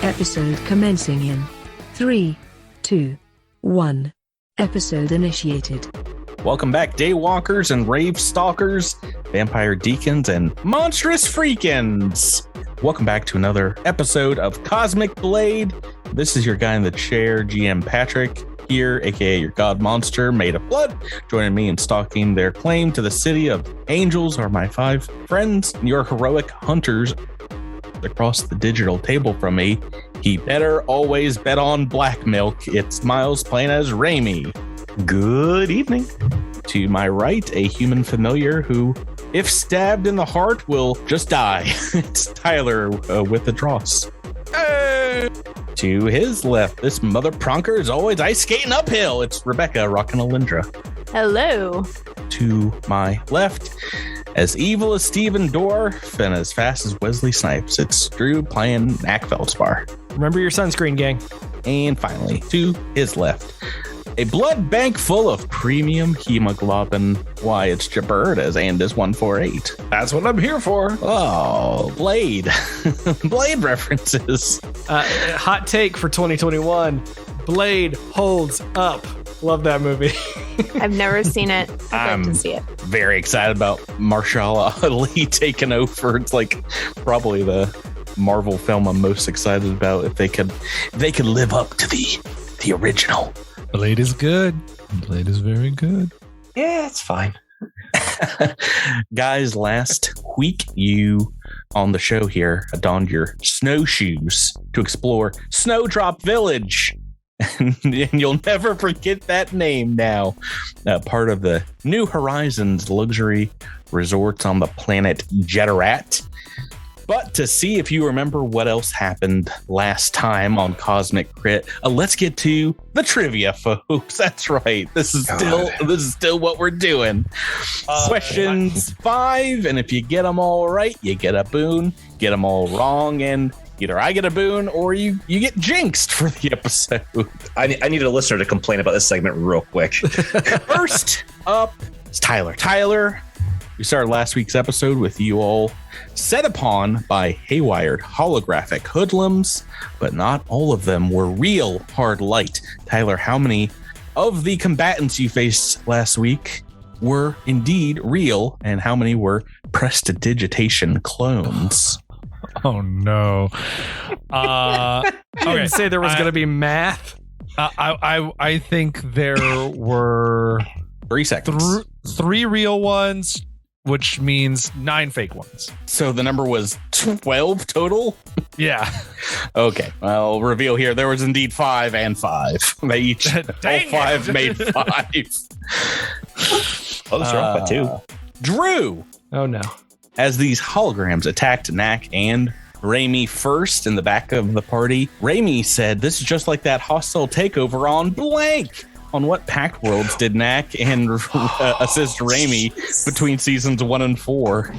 Episode commencing in 3, 2, 1. Episode initiated. Welcome back, Daywalkers and Rave Stalkers, Vampire Deacons, and Monstrous Freakins. Welcome back to another episode of Cosmic Blade. This is your guy in the chair, GM Patrick, here, aka your god monster made of blood. Joining me in stalking their claim to the city of angels are my 5 friends, your heroic hunters across the digital table from me. He better always bet on black milk. It's Myles playing as Rami. Good evening. To my right, a human familiar who, if stabbed in the heart, will just die. It's Tyler with the dross. Hey! To his left, this mother pronker is always ice skating uphill. It's Rebecca rocking Alyndra. Hello. To my left, as evil as Steven Dorff and as fast as Wesley Snipes, it's Drew playing Gnak Feldspar. Remember your sunscreen, gang. And finally, to his left, a blood bank full of premium hemoglobin. Why, it's Gibert as Andis148. That's what I'm here for. Oh, Blade. Blade references. Hot take for 2021. Blade holds up. Love that movie. I've never seen it. I'd like to see it. Very excited about Marshall Ali taking over. It's like probably the Marvel film I'm most excited about. If they could live up to the original. Blade is good. Blade is very good. Yeah, it's fine. Guys, last week you on the show here donned your snowshoes to explore Snowdrop Village. And you'll never forget that name now. Part of the New Horizons luxury resorts on the planet Jeterat. But to see if you remember what else happened last time on Cosmic Crit, let's get to the trivia, folks. That's right. This is still what we're doing. Questions 5, and if you get them all right, you get a boon. Get them all wrong, and either I get a boon or you get jinxed for the episode. I need a listener to complain about this segment real quick. First up is Tyler. Tyler, we started last week's episode with you all set upon by haywired holographic hoodlums, but not all of them were real hard light. Tyler, how many of the combatants you faced last week were indeed real, and how many were prestidigitation clones? Oh no. Okay, say there was going to be math. I think there were 3 seconds. 3 real ones, which means 9 fake ones. So the number was 12 total? Yeah. Okay. Well, reveal here. There was indeed 5 and 5. They each, all 5 made 5. Oh, that's wrong by 2. Drew. Oh no. As these holograms attacked Gnak and Rami first in the back of the party, Rami said, "This is just like that hostile takeover on blank." On what Pact Worlds did Gnak and assist Rami between seasons 1 and 4?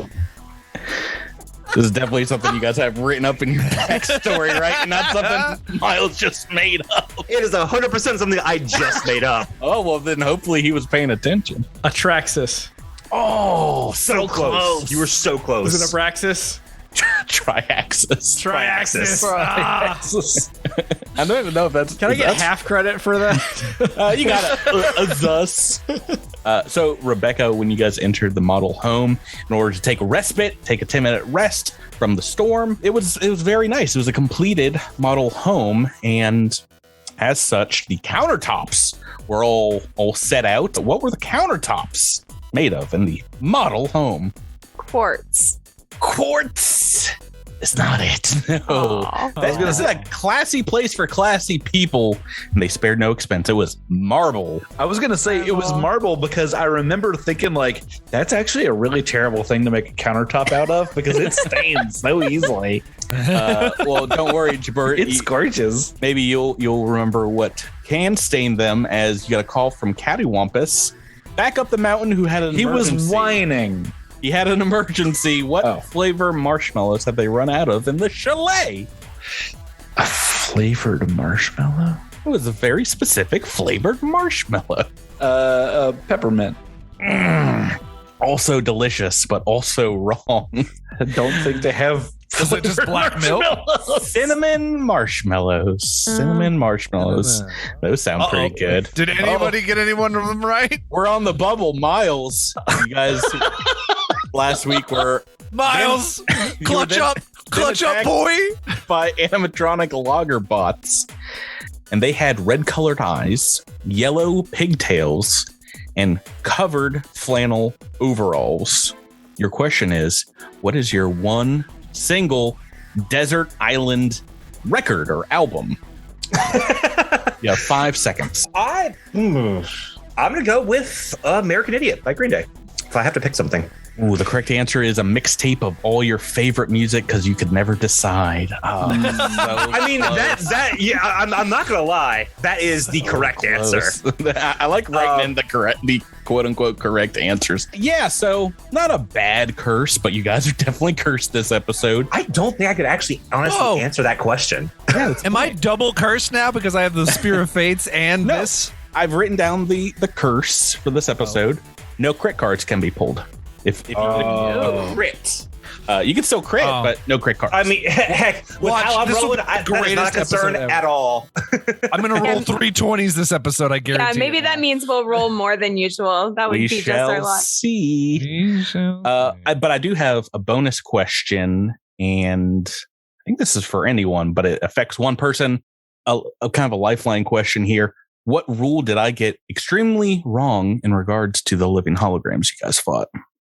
This is definitely something you guys have written up in your backstory, right? Not something Myles just made up. It is 100% something I just made up. Oh, well, then hopefully he was paying attention. Atraxis. Oh, So close. You were so close. Was it Abraxas? Triaxis. Triaxis. I don't even know if that's... Can I get half credit for that? You got it. Thus. So, Rebecca, when you guys entered the model home, in order to take a respite, take a 10-minute rest from the storm, it was very nice. It was a completed model home, and as such, the countertops were all set out. What were the countertops made of in the model home? Quartz. Quartz is not it. No. This is a classy place for classy people, and they spared no expense. It was marble. I was gonna say it was marble because I remember thinking like that's actually a really terrible thing to make a countertop out of because it stains so easily. Well, don't worry, Gibert. It's gorgeous. Maybe you'll remember what can stain them, as you got a call from Cattywampus back up the mountain who had an emergency. He was whining. He had an emergency. What flavor marshmallows have they run out of in the chalet? A flavored marshmallow? It was a very specific flavored marshmallow. Peppermint. Also delicious, but also wrong. I don't think they have Is it just black milk? Cinnamon marshmallows. Cinnamon marshmallows. Those sound pretty good. Did anybody get any one of them right? We're on the bubble, Myles. You guys last week were Myles, clutch up, attacked boy. by animatronic logger bots. And they had red colored eyes, yellow pigtails, and covered flannel overalls. Your question is, what is your one single desert island record or album? You have 5 seconds. I'm going to go with American Idiot by Green Day if I have to pick something. Ooh, the correct answer is a mixtape of all your favorite music because you could never decide. Oh, I mean, I'm not going to lie. That is the correct answer. I like writing in the quote unquote correct answers. Yeah, so not a bad curse, but you guys are definitely cursed this episode. I don't think I could actually honestly answer that question. Yeah, Am I double cursed now because I have the Spear of Fates and this? I've written down the curse for this episode. No crit cards can be pulled. If you no crit, you can still crit, but no crit cards. I mean, heck, with how I'm rolling, that is not a concern at all. I'm going to roll 3 20s this episode, I guarantee. Yeah, maybe that means we'll roll more than usual. That would be just our luck. See. But I do have a bonus question, and I think this is for anyone, but it affects one person. A kind of a lifeline question here. What rule did I get extremely wrong in regards to the living holograms you guys fought?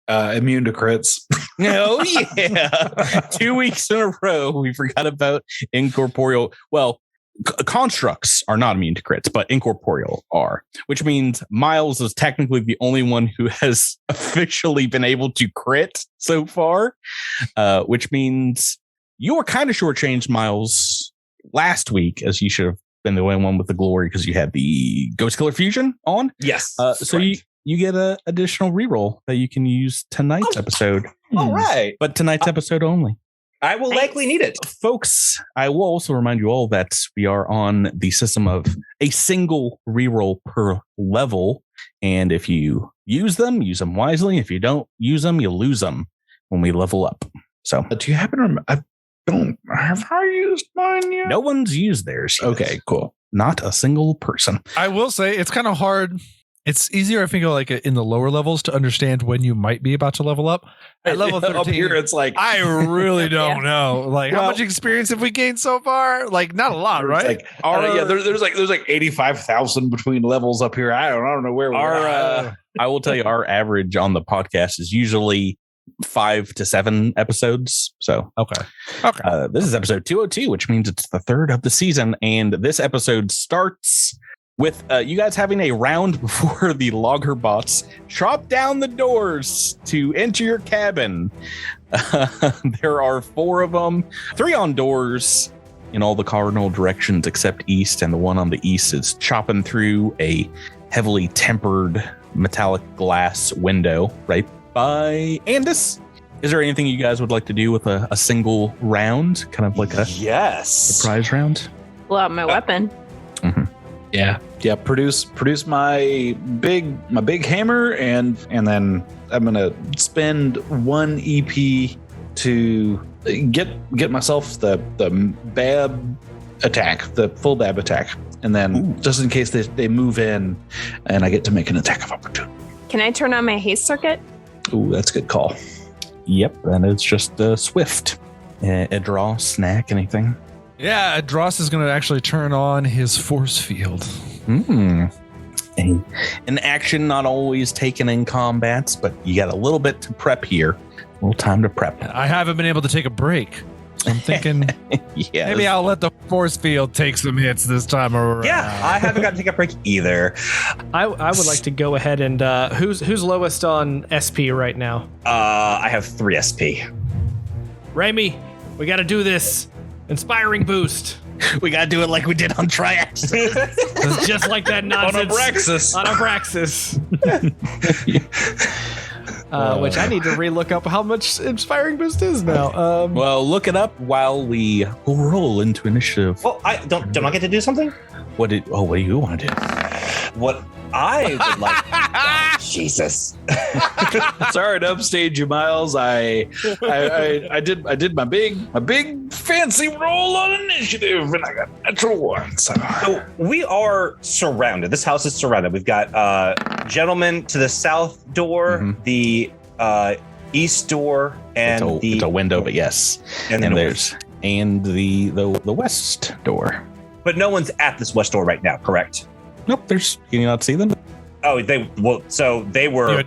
Immune to crits. Oh, yeah. 2 weeks in a row, we forgot about incorporeal. Well, constructs are not immune to crits, but incorporeal are, which means Myles is technically the only one who has officially been able to crit so far, which means you were kind of shortchanged, Myles, last week, as you should have been the only one with the glory because you had the Ghost Killer Fusion on. Yes. So you get an additional reroll that you can use tonight's episode. All right. But tonight's episode only. I will likely need it. Folks, I will also remind you all that we are on the system of a single reroll per level. And if you use them wisely. If you don't use them, you lose them when we level up. So Do you happen to remember? Have I used mine yet? no one's used theirs yet. Okay, cool. Not a single person. I will say it's kind of hard. It's easier, I think, like in the lower levels to understand when you might be about to level up. At level 13, Up here, it's like I really don't know. Like, how much experience have we gained so far? Like, not a lot, right? Like, there's like 85,000 between levels up here. I don't know where we're at. I will tell you, our average on the podcast is usually 5 to 7 episodes. So Okay. this is episode 202, which means it's the third of the season, and this episode starts with you guys having a round before the logger bots chop down the doors to enter your cabin. There are 4 of them, 3 on doors in all the cardinal directions except east, and the one on the east is chopping through a heavily tempered metallic glass window right by Andis. Is there anything you guys would like to do with a single round, kind of like a surprise round? Pull out my weapon. Mm-hmm. Yeah. Produce my big hammer, and then I'm gonna spend 1 EP to get myself the Bab attack, the full Bab attack, and then just in case they move in, and I get to make an attack of opportunity. Can I turn on my haste circuit? Ooh, that's a good call. Yep, and it's just swift. A draw, snack, anything. Yeah, Edrass is going to actually turn on his force field. An action not always taken in combats, but you got a little bit to prep here. A little time to prep. I haven't been able to take a break. So I'm thinking maybe I'll let the force field take some hits this time around. Yeah, I haven't got to take a break either. I would like to go ahead and who's lowest on SP right now? I have 3 SP. Rami, we got to do this. Inspiring boost. We got to do it like we did on Triax. It's just like that nonsense. On Abraxas. Which I need to re-look up how much inspiring boost is now. Well, look it up while we roll into initiative. Well, don't I get to do something? What do you want to do? what I would like. Oh, Jesus. Sorry to upstage you, Myles. I did my big fancy roll on initiative, and I got a natural one. So we are surrounded. This house is surrounded. We've got gentlemen to the south door, the east door, and it's a window, but yes, and there's the west door. But no one's at this west door right now, correct? Nope. Can you not see them? Oh, so they were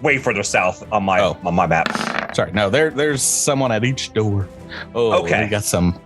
way further south on my map. Sorry, no, there's someone at each door. Oh, okay. We got some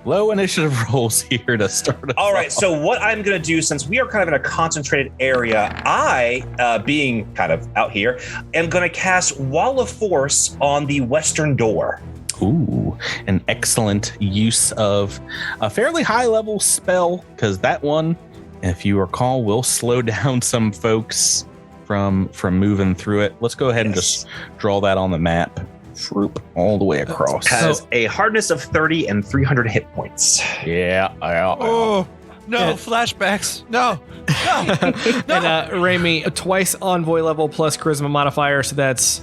low initiative rolls here to start us All right, off. so what I'm going to do, since we are kind of in a concentrated area, I, being kind of out here, am going to cast Wall of Force on the western door. Ooh, an excellent use of a fairly high level spell, because that one, if you recall, will slow down some folks from moving through it. Let's go ahead and just draw that on the map. Swoop all the way across. Has a hardness of 30 and 300 hit points. Yeah. Oh, no, flashbacks. No. And Rami, twice envoy level plus charisma modifier, so that's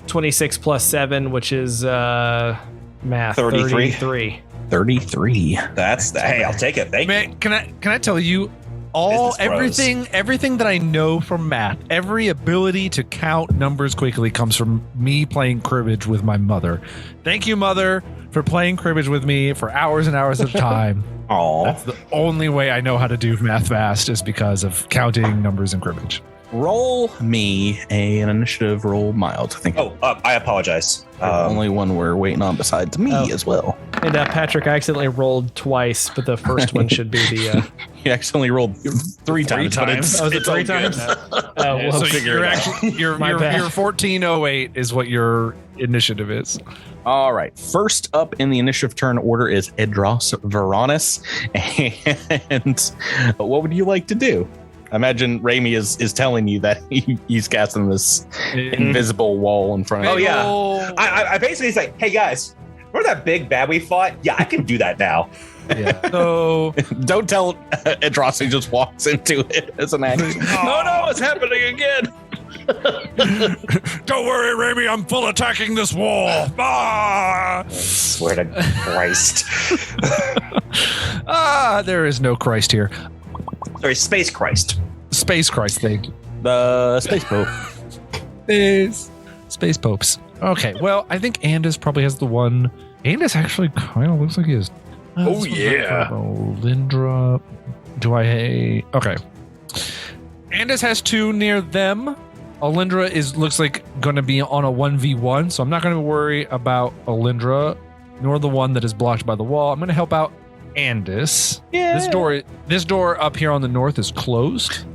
26 plus 7, which is math 33. 33. Hey, I'll take it. Thank you. Man, can I tell you everything that I know from math, every ability to count numbers quickly comes from me playing cribbage with my mother. Thank you, Mother, for playing cribbage with me for hours and hours at a time. Aw. That's the only way I know how to do math fast is because of counting numbers in cribbage. Roll me an initiative roll, Myles. I think. I apologize. Only one we're waiting on besides me as well. And Patrick, I accidentally rolled twice, but the first one should be the. You accidentally rolled three times. But it's 3 times? So you're actually your 1408 is what your initiative is. All right. First up in the initiative turn order is Edrass Vaaranas. And what would you like to do? I imagine Rami is telling you that he's casting this invisible wall in front of Oh, you. yeah. I basically say, hey, guys, remember that big bad we fought? Yeah, I can do that now. Yeah. So don't tell Edrass he just walks into it as an action. Oh no, it's happening again. don't worry, Rami, I'm full attacking this wall. I swear to Christ. There is no Christ here. Sorry, Space Christ. Space Christ thing. The Space Pope. Space Popes. Okay, well, I think Andis probably has the one. Andis actually kind of looks like he is. Alyndra. Okay. Andis has 2 near them. Alyndra looks like going to be on a 1v1, so I'm not going to worry about Alyndra, nor the one that is blocked by the wall. I'm going to help out Andis. Yeah. This door up here on the north is closed.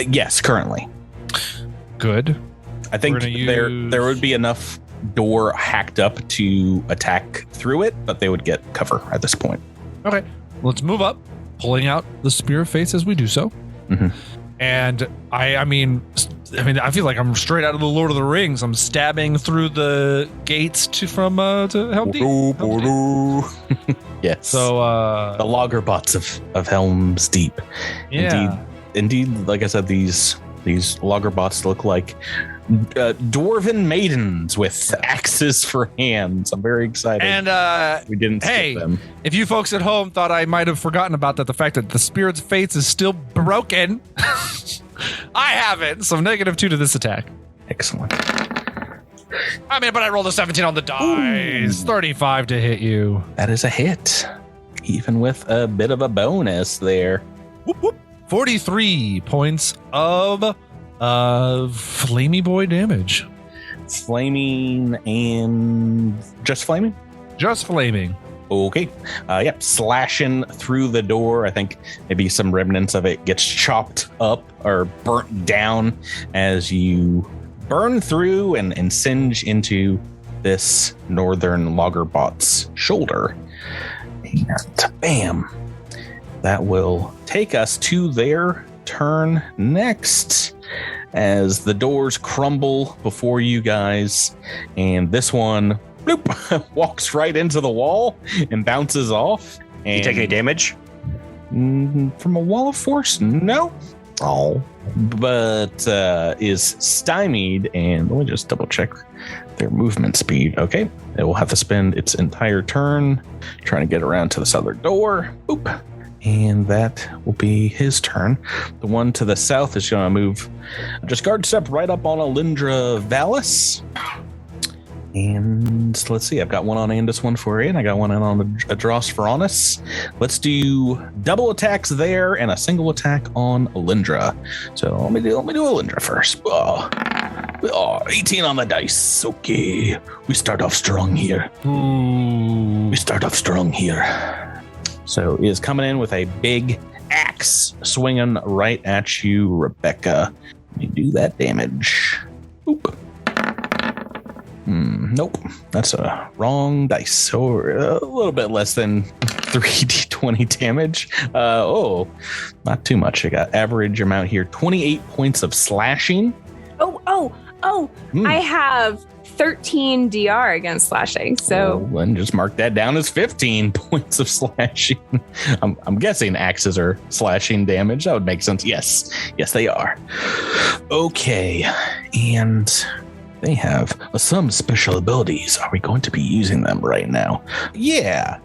Yes, currently. Good. I think there would be enough door hacked up to attack through it, but they would get cover at this point. Okay, let's move up, pulling out the Spear of Fates as we do so. Mm-hmm. And I mean, I feel like I'm straight out of the Lord of the Rings. I'm stabbing through the gates to Helm Deep. Yes. So the logger bots of Helm's Deep. Yeah. Indeed, like I said, these logger bots look like dwarven maidens with axes for hands. I'm very excited. And we didn't skip them. If you folks at home thought I might have forgotten about that, the fact that the Spirit's Fates is still broken, I haven't. So -2 to this attack. Excellent. But I rolled a 17 on the dice. 35 to hit you. That is a hit, even with a bit of a bonus there. Whoop, whoop. 43 points of Flamey Boy damage. Flaming and just flaming? Just flaming. Okay. Yep. Slashing through the door. I think maybe some remnants of it gets chopped up or burnt down as you burn through and singe into this northern loggerbot's shoulder. And bam. That will take us to their turn next as the doors crumble before you guys. And this one bloop, walks right into the wall and bounces off. And you take any damage? From a wall of force? No. Oh, but is stymied, and let me just double check their movement speed. Okay, it will have to spend its entire turn trying to get around to this other door. Boop. And that will be his turn. The one to the south is going to move just guard step right up on Alyndra Vallis. And let's see, I've got one on Andis, one for you, and I got one on Edrass Vaaranas. Let's do double attacks there and a single attack on Alyndra. So let me do Alyndra first. 18 on the dice. Okay, we start off strong here. So he is coming in with a big axe swinging right at you, Rebecca. Let me do that damage. Boop. Nope, that's a wrong dice. So a little bit less than 3d20 damage. Not too much. I got average amount here, 28 points of slashing. I have 13 DR against slashing. So then just mark that down as 15 points of slashing. I'm guessing axes are slashing damage. That would make sense. Yes, they are. Okay, and they have some special abilities. Are we going to be using them right now? Yeah.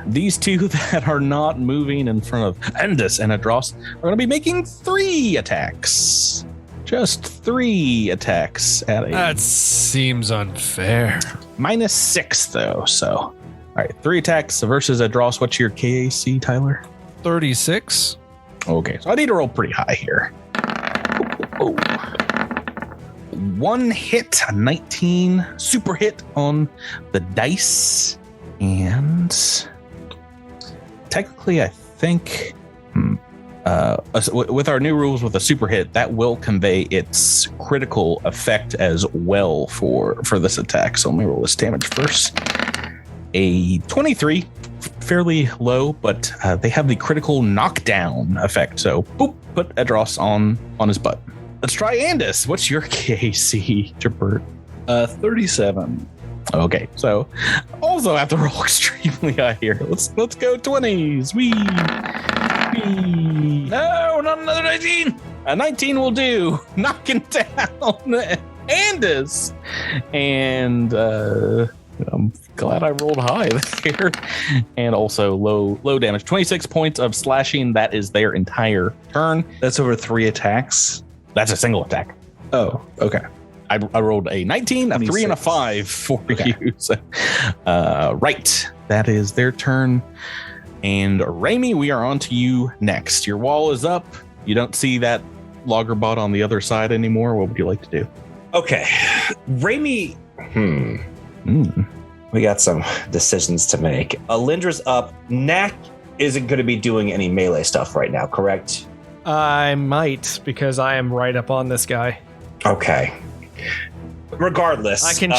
These two that are not moving in front of Andis and Edrass are going to be making 3 attacks. Just 3 attacks at a... That seems unfair. -6, though, so... All right, 3 attacks versus Edrass. What's your KAC, Tyler? 36. Okay, so I need to roll pretty high here. Oh. 1 hit, a 19 super hit on the dice, and technically I think with our new rules with a super hit, that will convey its critical effect as well for this attack. So let me roll this damage first. A 23, fairly low, but they have the critical knockdown effect. So boop, put Edrass on his butt. Let's try Andis. What's your KC, Gibert? 37. Okay, so also have to roll extremely high here. Let's go 20s. Wee. No, not another 19. A 19 will do. Knocking down Andis. And I'm glad I rolled high there. And also low damage. 26 points of slashing. That is their entire turn. That's over 3 attacks. That's a single attack. Oh, okay. I rolled a 19, a 3, and a 5 for you. So, right. That is their turn. And Rami, we are on to you next. Your wall is up. You don't see that logger bot on the other side anymore. What would you like to do? Okay. Rami. We got some decisions to make. Alyndra's up. Gnak isn't going to be doing any melee stuff right now, correct? I might, because I am right up on this guy. Okay. Regardless, I can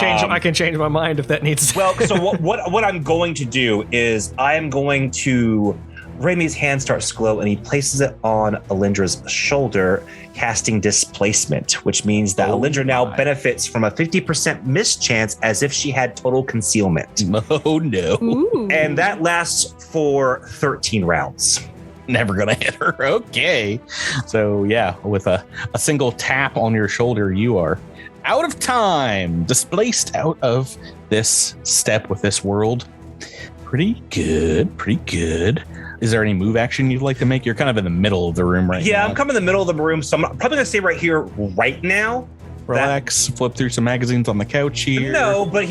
change my mind if that needs to. Well, so what I'm going to do is I am going to... Rami's hand starts to glow, and he places it on Alyndra's shoulder, casting displacement, which means that Alyndra now benefits from a 50% miss chance as if she had total concealment. Oh, no. Ooh. And that lasts for 13 rounds. Never gonna hit her. Okay. So yeah, with a single tap on your shoulder, you are out of time, displaced out of this step with this world. Pretty good. Is there any move action you'd like to make? You're kind of in the middle of the room right now. Yeah, I'm coming in the middle of the room, so I'm probably gonna stay right here right now. Relax, flip through some magazines on the couch here. No, but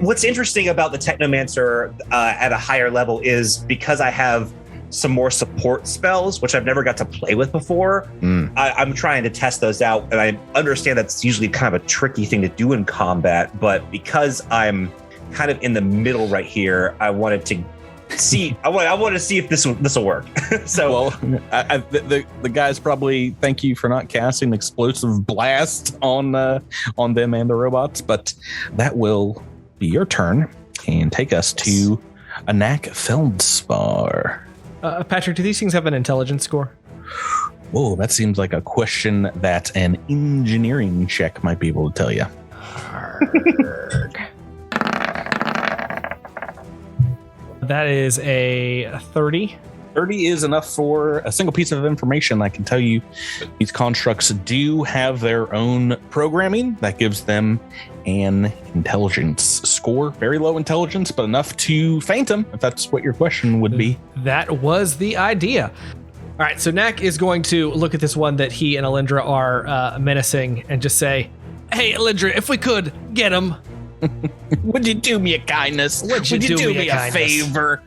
what's interesting about the Technomancer at a higher level is because I have some more support spells, which I've never got to play with before. I'm trying to test those out, and I understand that's usually kind of a tricky thing to do in combat, but because I'm kind of in the middle right here, I wanted to see. I want to see if this will work. So, well, the guys probably thank you for not casting explosive blast on them and the robots, but that will be your turn and take us to Gnak Feldspar. Patrick, do these things have an intelligence score? Whoa, that seems like a question that an engineering check might be able to tell you. That is a 30. 30 is enough for a single piece of information. I can tell you these constructs do have their own programming that gives them an intelligence score. Very low intelligence, but enough to faint them, if that's what your question would be. That was the idea. All right, so Gnak is going to look at this one that he and Alyndra are menacing and just say, hey, Alyndra, if we could, get him. Would you do me a kindness? Would you do me a favor?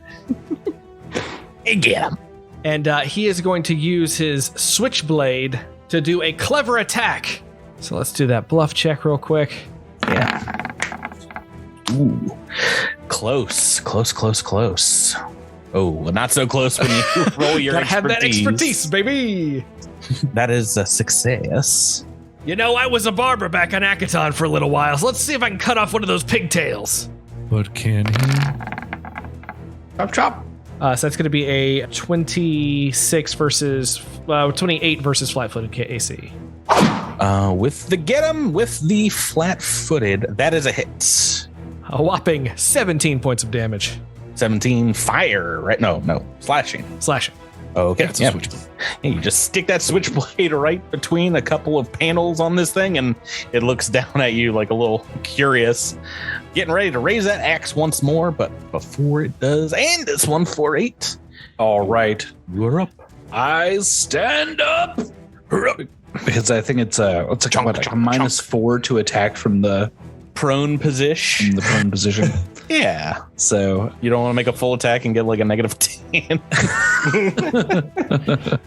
And get him. And he is going to use his switchblade to do a clever attack. So let's do that bluff check real quick. Yeah. Ooh. Close. Oh, not so close when you roll your Gotta expertise. have that expertise, baby. That is a success. You know, I was a barber back on Akaton for a little while, so let's see if I can cut off one of those pigtails. But can he? Chop. So that's going to be a 26 versus 28 versus flat-footed AC. With the get him with the flat-footed, that is a hit. A whopping 17 points of damage. 17 fire, right? No, slashing. Slashing. Okay. It's a switchblade. Yeah, you just stick that switchblade right between a couple of panels on this thing, and it looks down at you like a little curious. Getting ready to raise that axe once more, but before it does, and this one for 8. All right. You're up. I stand up. Because I think it's a -4 to attack from the Prone position. position. Yeah. So You don't want to make a full attack and get like a -10.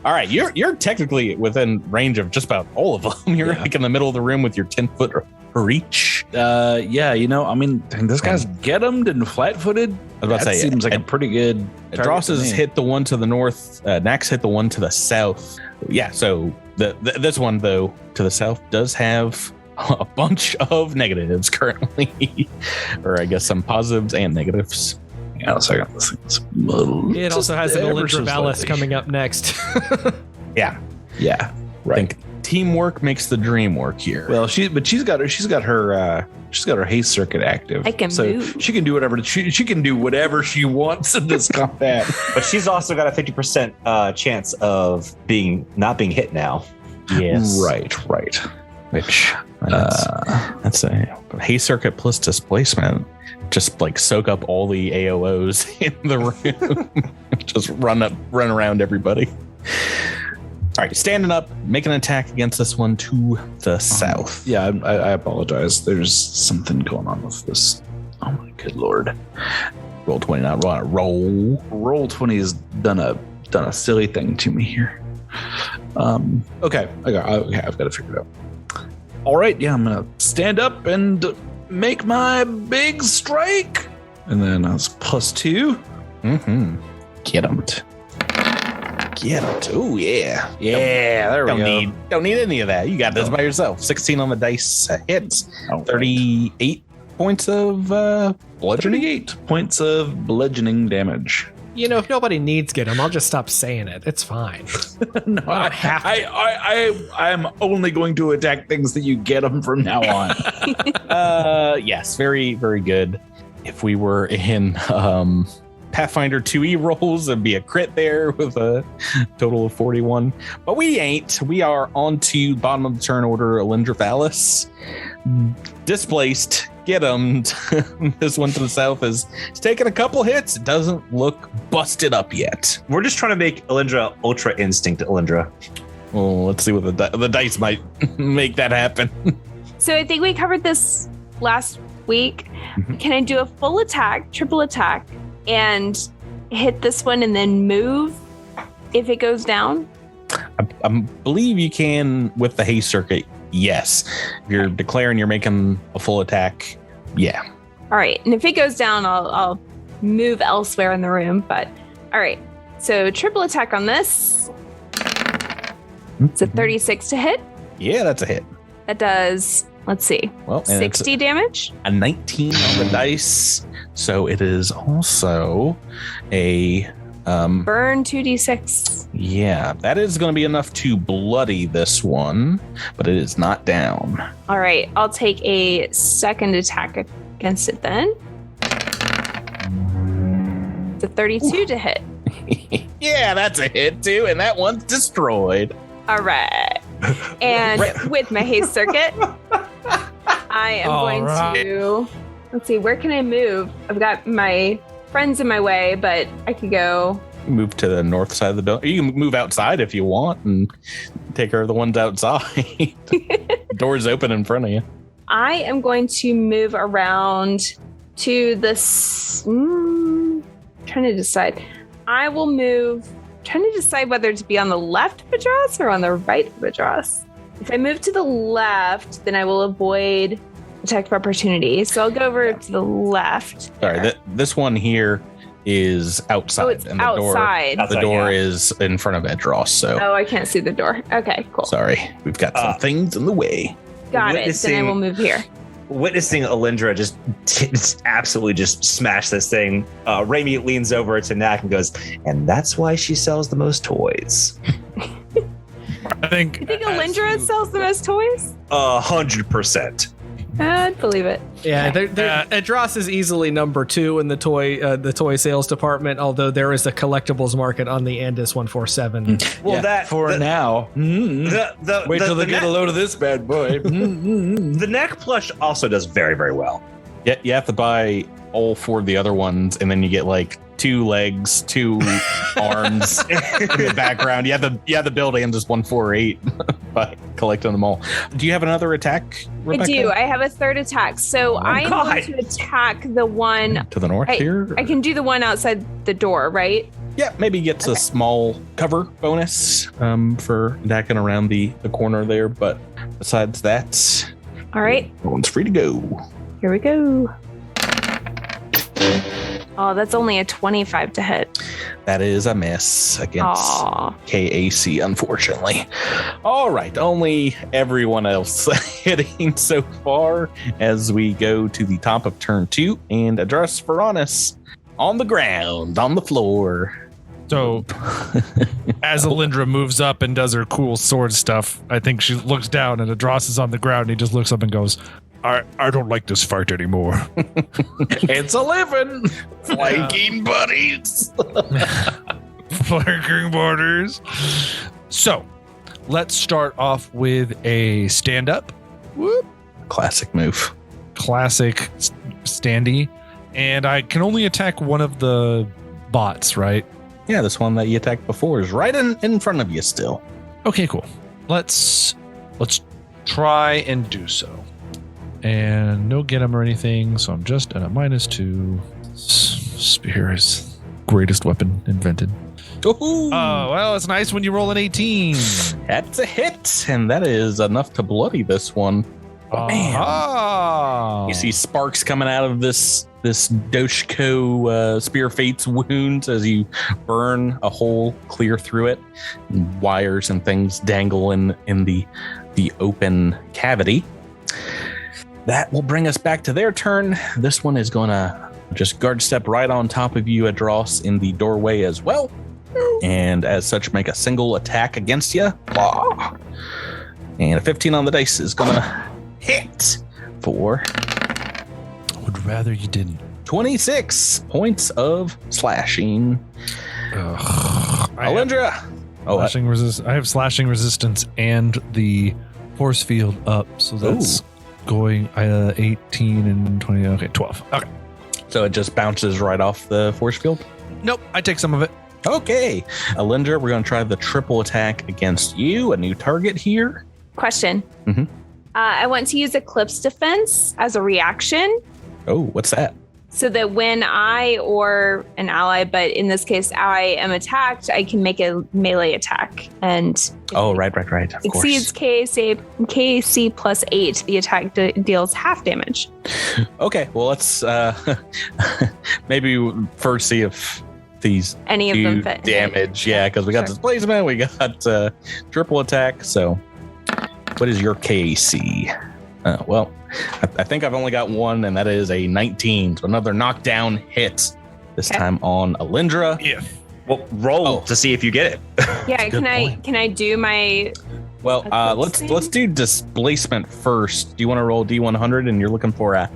All right, you're technically within range of just about all of them. You're like in the middle of the room with your 10-foot reach. yeah, I mean, this guy's get-emmed and flat-footed. I was about to say, seems like a pretty good target Edrass to has me. hit the one to the north. Knak's hit the one to the south. Yeah, so this one though to the south does have a bunch of negatives currently, or I guess some positives and negatives. Yeah, a second. This thing's It also has an Alyndra Vallis coming up next. Yeah, Yeah, I think teamwork makes the dream work here. Well, she's got her haste circuit active. I can so move. she can do whatever she can do whatever she wants in this combat. But she's also got a 50% chance of not being hit now. yes, Right. Which that's a haste circuit plus displacement. Just like soak up all the AOs in the room. Just run around everybody. All right, standing up, make an attack against this one to the south. Yeah, I apologize. There's something going on with this. Oh my good lord! Roll 20, not roll. Roll 20 has done a silly thing to me here. Okay, I've got to figure it out. All right, yeah, I'm gonna stand up and make my big strike, and then that's +2. Mm-hmm. Get him. Oh yeah. Yeah, there we go. Don't need any of that. You got this by yourself. 16 on the dice hits. All right. 38 points of bludgeoning. 38 points of bludgeoning damage. If nobody needs get him, I'll just stop saying it. It's fine. No, I'm only going to attack things that you get them from now on. Yes, very, very good. If we were in Pathfinder 2e rolls, it'd be a crit there with a total of 41. But we ain't. We are on to bottom of the turn order, Alyndra Vallis. Displaced. Get him. This one to the south is taking a couple hits. It doesn't look busted up yet. We're just trying to make Alyndra Ultra Instinct Alyndra. Well, let's see what the dice might make that happen. So I think we covered this last week. Can I do a full attack, triple attack, and hit this one and then move if it goes down? I believe you can with the haste circuit. Yes. If you're declaring you're making a full attack, yeah. All right. And if it goes down, I'll move elsewhere in the room. But all right. So triple attack on this. It's a 36 to hit. Yeah, that's a hit. That does, let's see, Well, and it's 60 damage. a 19 on the dice. So it is also a Burn 2d6. yeah, that is going to be enough to bloody this one, but it is not down. All right. I'll take a second attack against it then. It's a 32 to hit. Yeah, that's a hit too, and that one's destroyed. All right. And with my haste circuit, I am going to, let's see, where can I move? I've got my friends in my way, but I could go. Move to the north side of the building. You can move outside if you want and take care of the ones outside. Door's open in front of you. I am going to move around to this. Trying to decide. I will move. Trying to decide whether to be on the left of Edrass or on the right of Edrass. If I move to the left, then I will avoid attack of opportunity. So I'll go over to the left. Sorry, this one here is outside. Oh, it's and the outside. The door is in front of Edrass. So. Oh, I can't see the door. Okay, cool. Sorry, we've got some things in the way. Got it. Then I will move here. Witnessing Alyndra just absolutely just smash this thing, Rami leans over to Gnak and goes, and that's why she sells the most toys. I think. You think Alyndra sells the most toys? 100%. I'd believe it. Yeah, Edrass is easily number 2 in the toy sales department, although there is a collectibles market on the Andis 147. Well, now. Wait till they get a load of this bad boy. The neck plush also does very, very well. Yeah, you have to buy all 4 of the other ones, and then you get like 2 legs, 2 arms in the background. You have to build Andis 148 by collecting them all. Do you have another attack, Rebecca? I do. I have a third attack. So I am going to attack the one to the north here. I can do the one outside the door, right? Yeah, maybe gets a small cover bonus for attacking around the corner there. But besides that, all right, everyone's free to go. Here we go. Oh, that's only a 25 to hit. That is a miss against KAC, unfortunately. All right, only everyone else hitting so far as we go to the top of turn 2 and address Vaaranas on the ground, on the floor. So, as Alyndra moves up and does her cool sword stuff, I think she looks down and Edrass is on the ground and he just looks up and goes, I don't like this fight anymore. It's a living. Flanking buddies. Flanking borders. So, let's start off with a stand-up. Whoop. Classic move. Classic standy. And I can only attack one of the bots, right? Yeah, this one that you attacked before is right in front of you still. Okay, cool. Let's try and do so. And no get him or anything, so I'm just at a -2. Spear is greatest weapon invented. Ooh. Oh, well, it's nice when you roll an 18. That's a hit, and that is enough to bloody this one. Bam. You see sparks coming out of this Doshko Spear Fate's wound as you burn a hole clear through it. And wires and things dangle in the open cavity. That will bring us back to their turn. This one is going to just guard step right on top of you, Edrass, in the doorway as well. And as such, make a single attack against you. And a 15 on the dice is going to hit for... I would rather you didn't. 26 points of slashing. Alyndra. I have slashing resistance and the force field up, so that's... going 18 and 20. Okay, 12. Okay. So it just bounces right off the force field? Nope, I take some of it. Okay. Alyndra, we're going to try the triple attack against you. A new target here. Question. Mm-hmm. I want to use Eclipse Defense as a reaction. Oh, what's that? So that when I or an ally, but in this case I am attacked, I can make a melee attack. And right. Of exceeds KAC plus 8, the attack deals half damage. Okay, well let's maybe first see if these any of them fit damage. Yeah, because we got displacement, we got triple attack. So what is your KAC? Well, I think I've only got one, and that is a 19. So another knockdown hit. This time on Alyndra. Yeah. Well, roll to see if you get it. Yeah. Can I do my? Well, let's do displacement first. Do you want to roll D100, and you're looking for a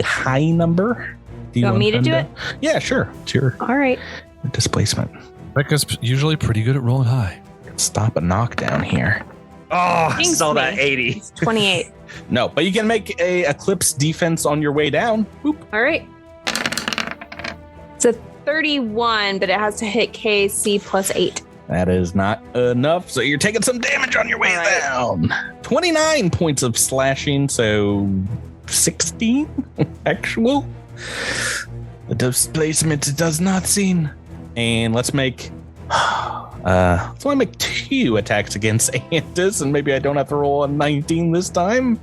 high number? You want me to do it? Yeah, sure. It's your All right. displacement. Becca's usually pretty good at rolling high. Stop a knockdown here. Oh, I Thanks, saw that me. 80. It's 28. No, but you can make a Eclipse defense on your way down. Boop. All right. It's a 31, but it has to hit KC plus 8. That is not enough, so you're taking some damage on your way All right. down. 29 points of slashing, so 16 actual. The displacement does not seem. And let's make. Let's only make 2 attacks against Andis, and maybe I don't have to roll a 19 this time.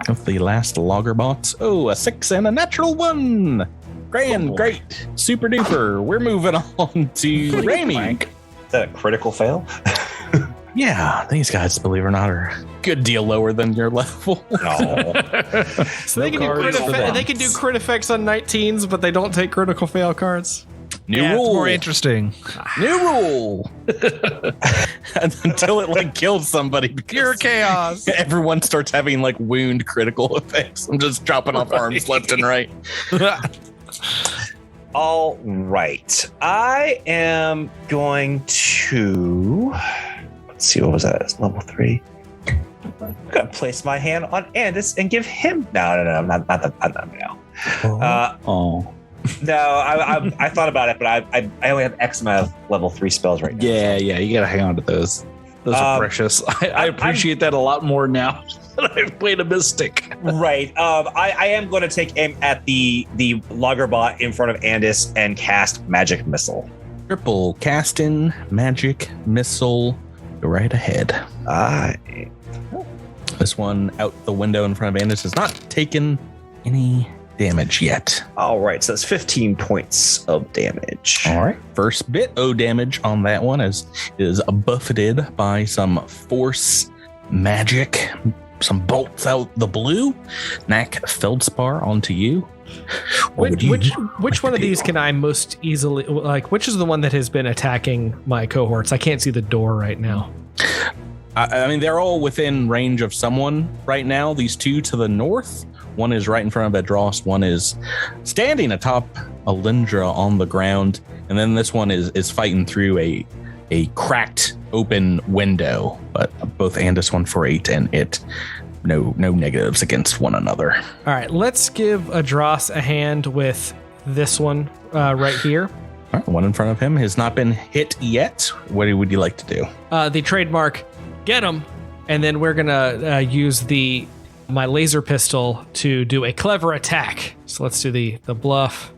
Of the last logger bots. Oh, a 6 and a natural 1. Grand, great, super duper. We're moving on to Rami. Is that a critical fail? Yeah, these guys, believe it or not, are a good deal lower than your level. No. So they can do crit effects on 19s, but they don't take critical fail cards. New Yeah, it's rule. more interesting. New rule. Until it like kills somebody. because Pure chaos. Everyone starts having like wound critical effects. I'm just chopping off arms left and right. All right. I am going to. Let's see, what was that? It's level 3. I'm going to place my hand on Andis and give him. No, not now. Oh. No, I thought about it, but I only have X amount of level 3 spells right now. Yeah, you gotta hang on to those. Those are precious. I appreciate that a lot more now that I've played a Mystic. Right. I am going to take aim at the Loggerbot in front of Andis and cast Magic Missile. Triple casting magic missile. Go right ahead. This one out the window in front of Andis has not taken any damage yet. All right, so that's 15 points of damage. All right. First bit O damage on that one is buffeted by some force magic, some bolts out the blue. Gnak, Feldspar onto you. Which one of these can I most easily like? Which is the one that has been attacking my cohorts? I can't see the door right now. I mean, they're all within range of someone right now. These 2 to the north. One is right in front of Edrass. One is standing atop Alyndra on the ground. And then this one is fighting through a cracked open window. But both Andis 148 and it, no negatives against one another. All right, let's give Edrass a hand with this one right here. All right, one in front of him has not been hit yet. What would you like to do? The trademark, get him, and then we're gonna use my laser pistol to do a clever attack. So let's do the bluff.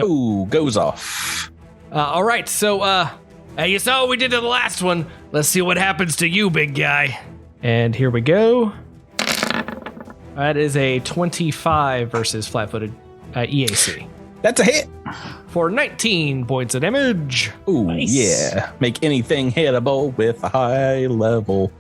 Ooh, goes off. All right, so you saw what we did to the last one. Let's see what happens to you, big guy. And here we go. That is a 25 versus flat-footed EAC That's a hit. for 19 points of damage. Ooh, Nice. yeah. Make anything hittable with a high level.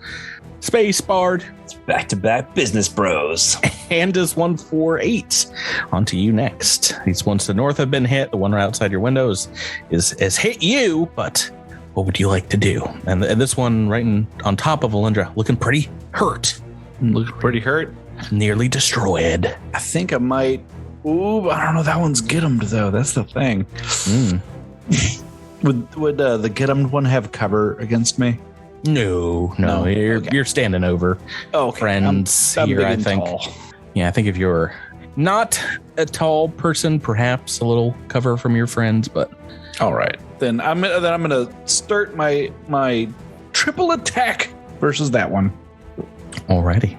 Space Bard. It's back-to-back business bros. Andis 148. Onto you next. These ones to the north have been hit. The one right outside your windows is hit you, but what would you like to do? And this one right on top of Alyndra, looking pretty hurt. Looks pretty hurt. Nearly destroyed. I think I might. Ooh, but I don't know. That one's get 'em though. That's the thing. Would the get 'em one have cover against me? No, No, you're standing over friends I'm here, big I and think. tall. Yeah, I think if you're not a tall person, perhaps a little cover from your friends, but All right, then I'm gonna start my triple attack versus that one. alrighty.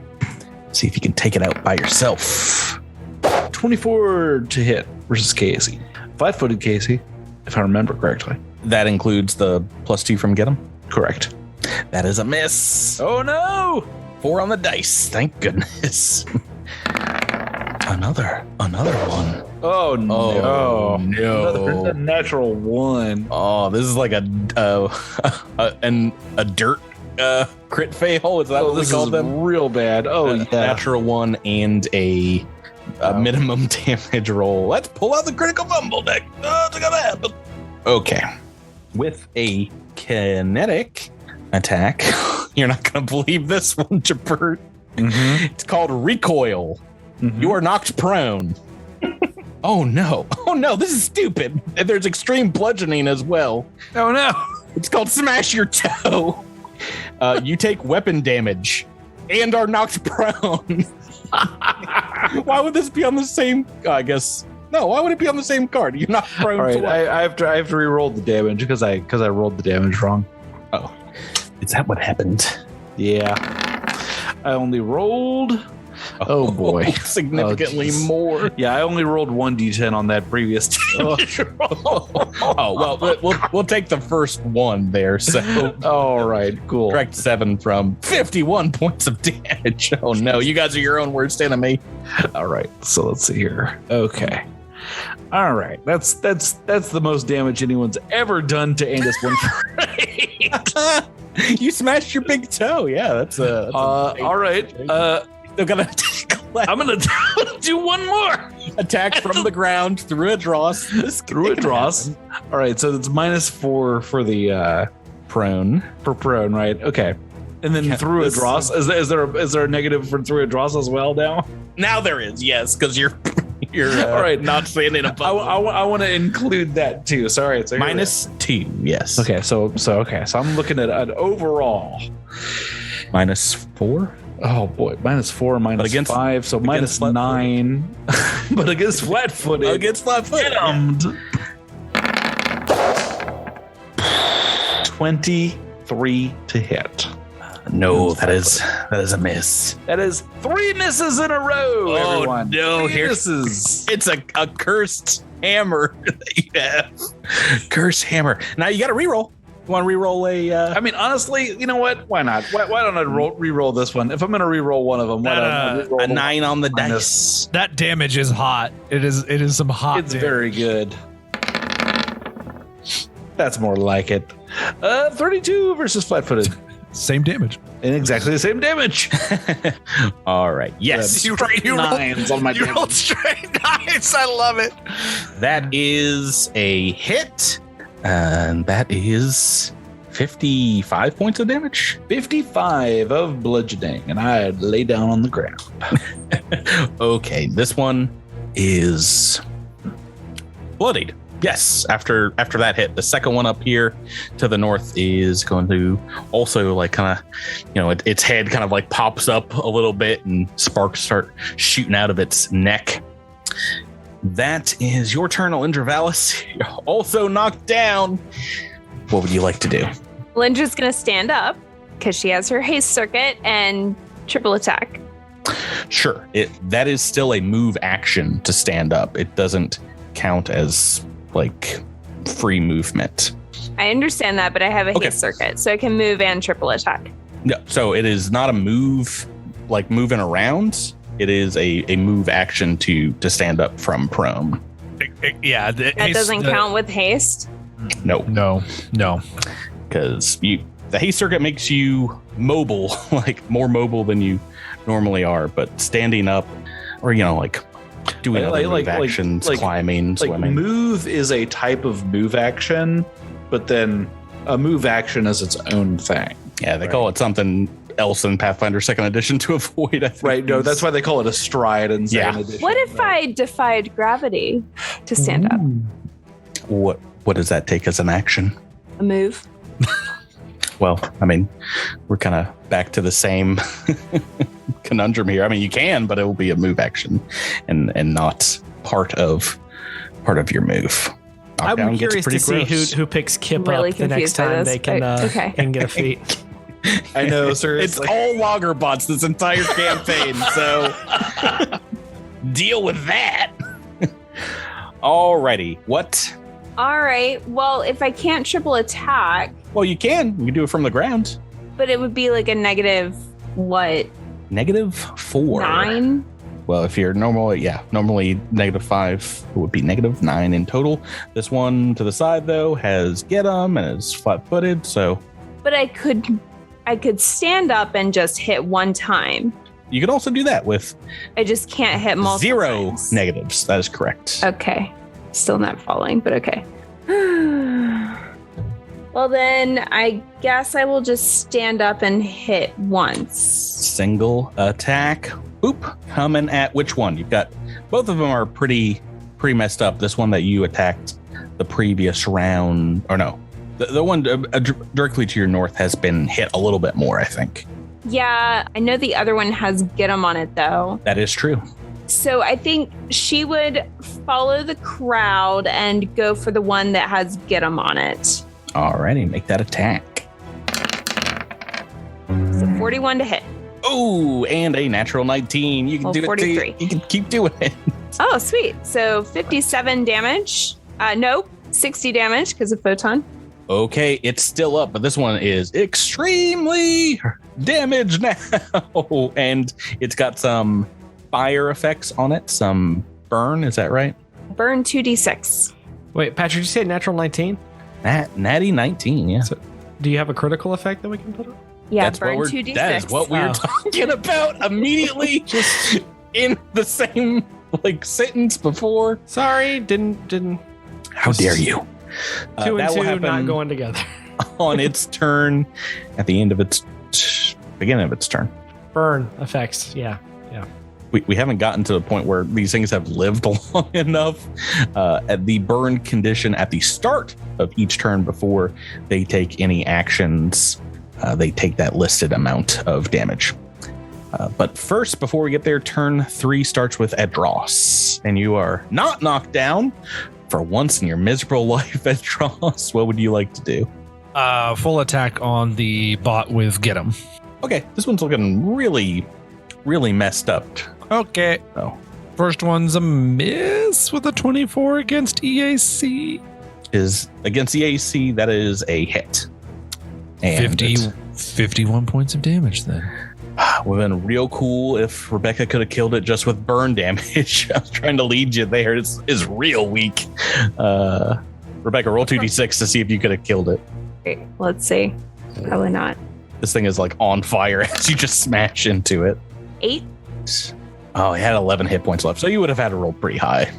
See if you can take it out by yourself. 24 to hit versus Casey. 5-footed Casey, if I remember correctly. That includes the +2 from Get 'em. Correct. That is a miss. Oh no! 4 on the dice. Thank goodness. Another one. Oh no! no. Another natural 1. Oh, this is like a dirt crit fail. Is that what we This call is them? real bad. Oh yeah. Natural 1 and a minimum damage roll. Let's pull out the critical fumble deck. Oh, it's gonna happen. Okay. With a kinetic attack, you're not gonna believe this one, Gibert. Mm-hmm. It's called recoil. You are knocked prone. Oh no. Oh no, this is stupid. There's extreme bludgeoning as well. Oh no. It's called Smash Your Toe. You take weapon damage and are knocked prone. Why would this be on the same? I guess no. Why would it be on the same card? You're not prone. All right, to what? I have to re-roll the damage because I rolled the damage wrong. Oh, is that what happened? Yeah, I only rolled. Oh boy, significantly more. Yeah, I only rolled 1d10 on that previous damage roll. Oh well, we'll take the first one there. So all right, cool. Correct 7 from 51 points of damage. Oh no, you guys are your own worst enemy. All right, so let's see here. Okay. All right, that's the most damage anyone's ever done to Andis one fight. You smashed your big toe. Yeah, that's all right. Still gonna I'm gonna do one more attack from the ground through Edrass. Through Edrass. All right, so it's -4 for the prone. For prone, right? Okay, and then through Edrass. Is there a negative for through Edrass as well now? Now there is, yes, because you're all right. Not standing above. I want to include that too. Sorry, it's -2. Yes. Okay, so I'm looking at an overall -4. Oh boy, -4, -5, so -9. But against flat-footed. Against flat-footed. 23 to hit. No, that is a miss. That is 3 misses in a row, everyone. No, 3 misses. It's a cursed hammer that you have. Cursed hammer. Now you got to reroll. You want to reroll a? I mean, honestly, you know what? Why not? Why don't I reroll this one? If I'm going to reroll one of them, why don't I reroll a 9 on the dice? That damage is hot. It is some hot. It's damage. very good. That's more like it. 32 versus flat-footed. Same damage. And exactly the same damage. All right. Yes. You nines on my you rolled straight 9s. I love it. That is a hit. And that is 55 points of damage. 55 of bludgeoning. And I lay down on the ground. Okay. This one is bloodied. Yes, after that hit, the second one up here to the north is going to also like kind of, its head kind of like pops up a little bit and sparks start shooting out of its neck. That is your turn, Alyndra Vallis. You're also knocked down. What would you like to do? Alyndra's going to stand up because she has her haste circuit and triple attack. Sure. That is still a move action to stand up. It doesn't count as like free movement. I understand that, but I have a haste circuit, so I can move and triple attack. No, so it is not a move like moving around. It is a move action to stand up from prone. Yeah, that doesn't count with haste. No, because the haste circuit makes you mobile, like more mobile than you normally are. But standing up, or like doing other move actions, climbing, swimming. Move is a type of move action, but then a move action is its own thing. Yeah, they call it something else in Pathfinder 2nd Edition to avoid. I think. Right, no, that's why they call it a stride in 2nd Edition. What if I defied gravity to stand up? What does that take as an action? A move. Well, I mean, we're kind of back to the same conundrum here. I mean, you can, but it will be a move action and not part of your move. I'm curious to see who picks Kip really up the next time they can get a feat. I know, sir. It's all logger bots this entire campaign, so deal with that. Alrighty, what? All right. Well, if I can't triple attack, well, you can. You can do it from the ground. But it would be like a negative what? -4. 9. Well, if you're normally -5, it would be -9 in total. This one to the side though has get 'em and is flat-footed, so. But I could stand up and just hit one time. You could also do that with. I just can't hit multiple 0 times. negatives. That is correct. Okay. Still not falling, but okay. Well, then I guess I will just stand up and hit once. Single attack. Boop. Coming at which one? You've got both of them are pretty messed up. This one that you attacked the previous round, or no, the one directly to your north has been hit a little bit more, I think. Yeah, I know the other one has get 'em on it though. That is true. So I think she would follow the crowd and go for the one that has get 'em on it. Alrighty, make that attack. So 41 to hit. Oh, and a natural 19. You can Well, do 43. it. You can keep doing it. Oh, sweet. So 57 damage. Nope, 60 damage because of photon. Okay, it's still up, but this one is extremely damaged now. And it's got some fire effects on it, some burn. Is that right? Burn 2d6. Wait, Patrick, did you say natural 19? Natty 19, yeah. So, do you have a critical effect that we can put on? Yeah, That's burn what 2d6. that is what we were Oh. talking about immediately, just in the same sentence before. Sorry, didn't. How dare you? Two That and will two not happen going together. on its turn at the end of its beginning of its turn. Burn effects, yeah. We haven't gotten to the point where these things have lived long enough at the burn condition at the start of each turn before they take any actions. They take that listed amount of damage. But first, before we get there, turn 3 starts with Edrass, and you are not knocked down for once in your miserable life. Edrass, what would you like to do? Full attack on the bot with get 'em. Okay, this one's looking really messed up. Okay. Oh. First one's a miss with a 24 against EAC. Is against the AC, that is a hit. And 51 points of damage then. would have been real cool if Rebecca could have killed it just with burn damage. I was trying to lead you there. It's real weak. Rebecca, roll 2d6 to see if you could have killed it. Great. Let's see. Probably not. This thing is on fire as you just smash into it. 8. Oh, it had 11 hit points left, so you would have had to roll pretty high.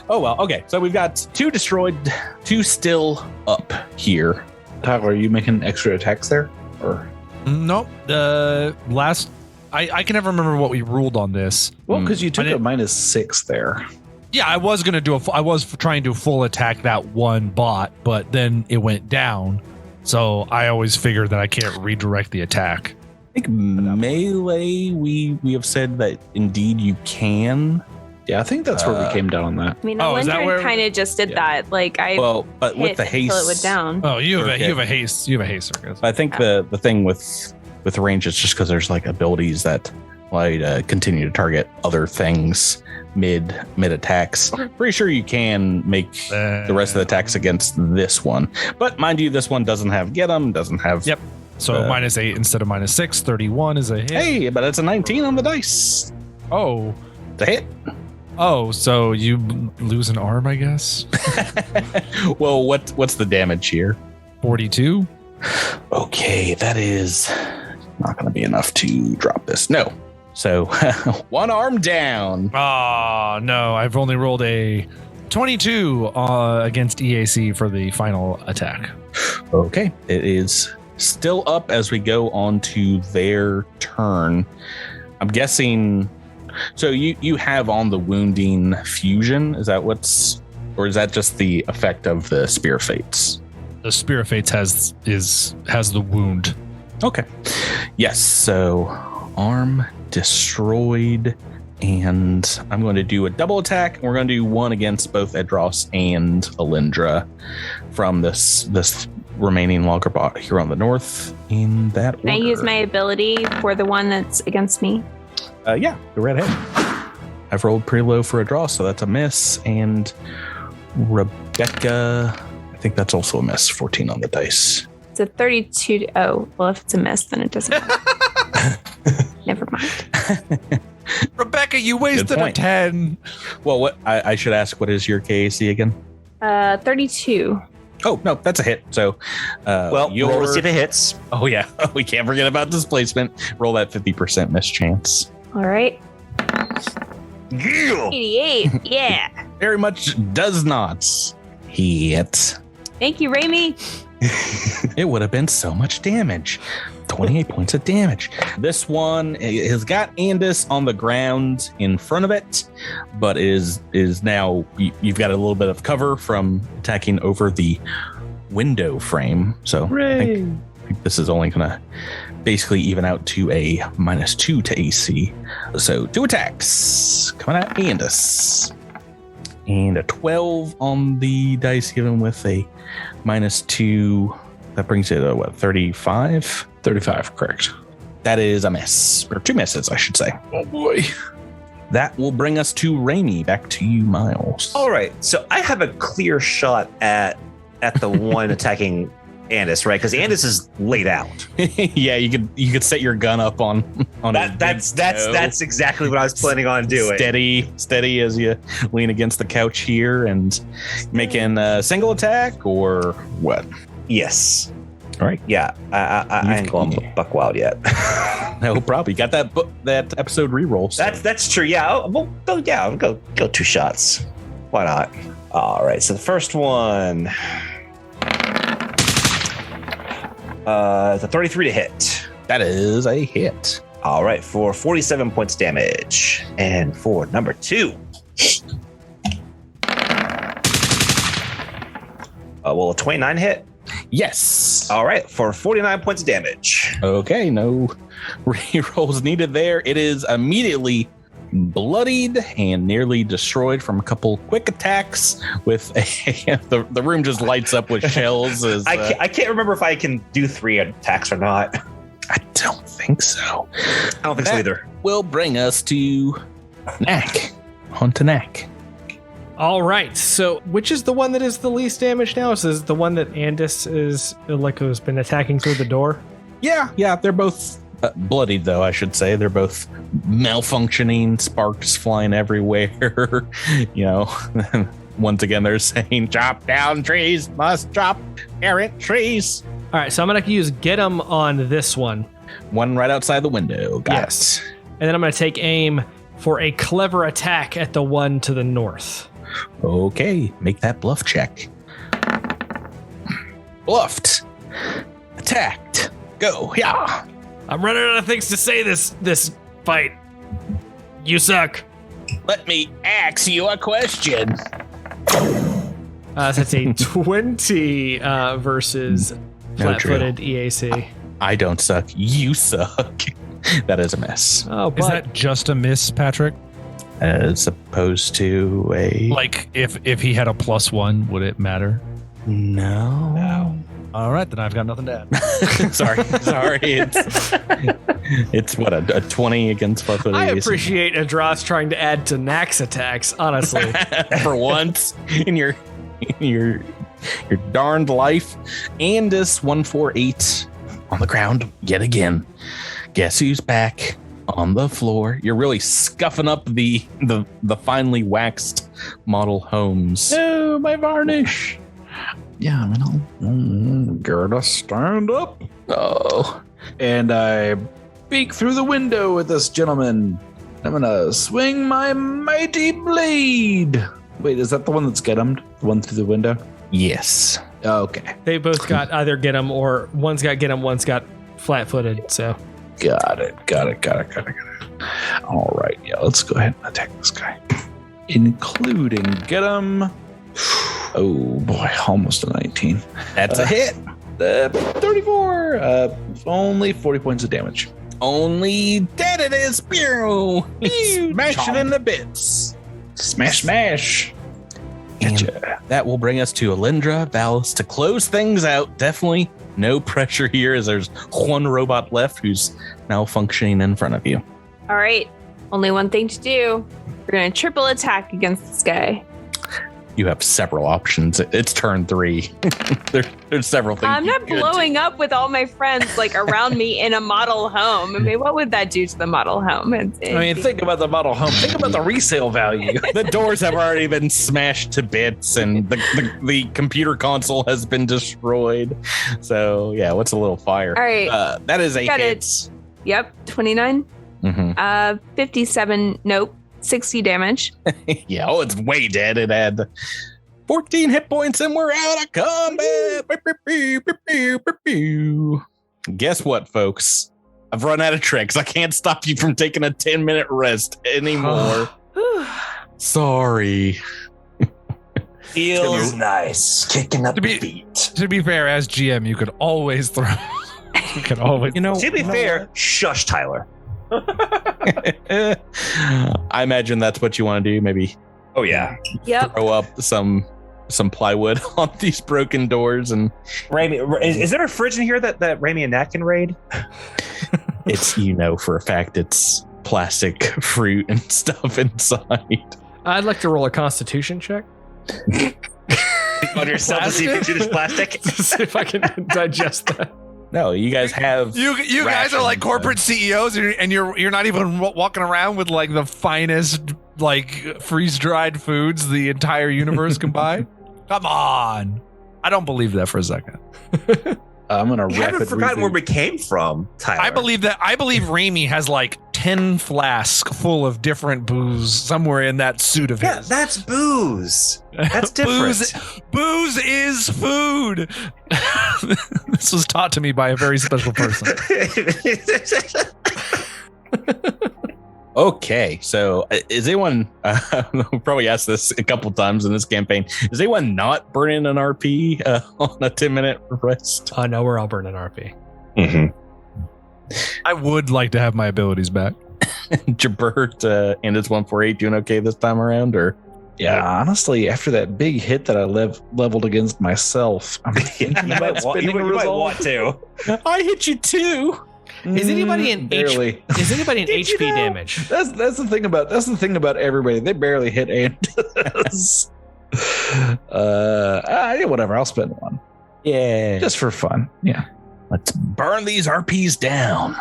Oh, well. Okay, so we've got 2 destroyed, 2 still up here. Tyler, are you making extra attacks there? Or Nope. Last, I can never remember what we ruled on this. well, because you took I a didn't- -6 there. Yeah, I was gonna do I was trying to full attack that one bot, but then it went down. So I always figured that I can't redirect the attack. I think melee, we have said that indeed you can. Yeah, I think that's where we came down on that. I mean, Oh, is that Alyndra where- kind of just did that. I Well, but with hit the until it went haste, down. Oh, you have Okay. a haste circus. I think the thing with range is just because there's abilities that allow you to continue to target other things mid attacks. Pretty sure you can make the rest of the attacks against this one, but mind you, this one doesn't have get 'em, doesn't have. Yep. So -8 instead of -6, 31 is a hit. Hey, but it's a 19 on the dice. Oh. It's a hit. Oh, so you lose an arm, I guess. Well, what's the damage here? 42. Okay, that is not going to be enough to drop this. No. So 1 arm down. Oh, no. I've only rolled a 22 against EAC for the final attack. Okay, it is still up as we go on to their turn. I'm guessing. So you have on the wounding fusion. Is that or is that just the effect of the Spear Fates? The Spear of Fates has the wound. Okay. Yes. So arm destroyed, and I'm going to do a double attack. We're going to do one against both Edrass and Alyndra from this remaining logger bot here on the north. In that order. Can I use my ability for the one that's against me? Yeah, go right ahead. I've rolled pretty low for Edrass, so that's a miss. And Rebecca, I think that's also a miss. 14 on the dice. It's a 32. Oh, well, if it's a miss, then it doesn't matter. Never mind. Rebecca, you wasted a point. 10. Well, what I should ask, what is your KAC again? 32. Oh, no, that's a hit. So, Roll to see if it hits. Oh, yeah. We can't forget about displacement. Roll that 50% miss chance. All right. Yeah. 88. Yeah. Very much does not hit. Thank you, Rami. It would have been so much damage. 28 points of damage. This one has got Andis on the ground in front of it, but is now, you've got a little bit of cover from attacking over the window frame. So I think this is only going to basically even out to a -2 to AC. So 2 attacks coming at Andis. And a 12 on the dice given with a -2. That brings it to what, 35? 35, correct. That is a miss. Or 2 misses, I should say. Oh boy. That will bring us to Rami. Back to you, Myles. All right, so I have a clear shot at the one attacking Andis, right? Because Andis is laid out. Yeah, you could set your gun up on that. That's exactly what I was planning on doing. Steady as you lean against the couch here and making a single attack or what? Yes. All right. Yeah, I ain't going buck wild yet. No problem. You got that episode reroll. So. That's true. Yeah. I'll go 2 shots. Why not? All right. So the first one. The 33 to hit. That is a hit. All right, for 47 points damage. And for number 2. Will a 29 hit? Yes. All right, for 49 points of damage. Okay, no rerolls needed there. It is immediately bloodied and nearly destroyed from a couple quick attacks with the room just lights up with shells. I can't remember if I can do 3 attacks or not. I don't think so. I don't think so either. Will bring us to Gnak. On to Gnak. All right. So, which is the one that is the least damage now? Is this the one that Andis is like has been attacking through the door? Yeah. They're both bloodied, though. I should say they're both malfunctioning. Sparks flying everywhere. Once again, they're saying, "Chop down trees, must chop errant trees." All right. So I'm gonna use get 'em on this one. One right outside the window. Yes. And then I'm gonna take aim for a clever attack at the one to the north. Okay, make that bluff check. Bluffed. Attacked. Go. Yeah. I'm running out of things to say this fight. You suck. Let me ask you a question. That's a 20 versus No flat-footed EAC. I don't suck. You suck. That is a miss. Oh, Is that just a miss, Patrick? As opposed to a... Like, if he had a +1, would it matter? No. All right, then I've got nothing to add. Sorry. It's what, a 20 against flat-footed I EAC? appreciate Edrass trying to add to Knak's attacks, honestly. For once in your darned life. Andis 148 on the ground yet again. Guess who's back on the floor? You're really scuffing up the finely waxed model homes. Oh, my varnish. Yeah, I'll gotta stand up. Oh. And I peek through the window with this gentleman. I'm gonna swing my mighty blade. Wait, is that the one that's get 'em? The one through the window? Yes. Okay. They both got either get 'em or one's got get 'em, one's got flat-footed, so. Got it. All right, yeah, let's go ahead and attack this guy. Including get 'em. Oh boy, almost a 19. That's a hit. 34. Only 40 points of damage. Only dead it is. Pew! Smash Chomp. it into bits. Smash. And Gotcha. that will bring us to Alyndra, Vallis to close things out. Definitely no pressure here as there's one robot left who's now functioning in front of you. All right. Only one thing to do. We're going to triple attack against this guy. You have several options. It's turn 3. There's several things. I'm not blowing up with all my friends like around me in a model home. I mean, what would that do to the model home? Think about the model home. Think about the resale value. The doors have already been smashed to bits and the computer console has been destroyed. So, yeah, what's a little fire? All right. That is a Got hit. it. Yep. 29. 57. Nope. 60 damage. Yeah, it's way dead. It had 14 hit points and we're out of combat. Guess what, folks? I've run out of tricks. I can't stop you from taking a 10-minute rest anymore. Sorry. Feels nice. Kicking up To be- feet. To be fair, as GM, you could always throw. You can always. To be fair, shush, Tyler. I imagine that's what you want to do. Maybe Oh, yeah. Yep. throw up some plywood on these broken doors, and Rami, is there a fridge in here that Rami and Nat can raid? it's for a fact it's plastic fruit and stuff inside. I'd like to roll a Constitution check. On yourself to see if you can do this plastic? To see if I can digest that. No, you guys have You guys are like rations, corporate CEOs, and you're not even walking around with like the finest like freeze dried foods the entire universe can buy. Come on, I don't believe that for a second. I'm gonna You haven't rapid forgotten where reboot. we came from, Tyler. I believe Rami has like 10 flasks full of different booze somewhere in that suit of Yeah, his. that's booze. That's different. Booze is food. This was taught to me by a very special person. Okay, so is anyone we probably asked this a couple times in this campaign, is anyone not burning an RP on a 10-minute rest? No, we're all burning RP. I would like to have my abilities back. Gibert and his 148 doing okay this time around, or Yeah, honestly, after that big hit that I leveled against myself, I'm thinking about spending a you might resolve. want to. I hit you too. Is anybody in barely? Is anybody in Did you HP know? damage? That's the thing about everybody. They barely hit Andis. Whatever. I'll spend one Yeah, just for fun. Yeah. let's burn these RPs down.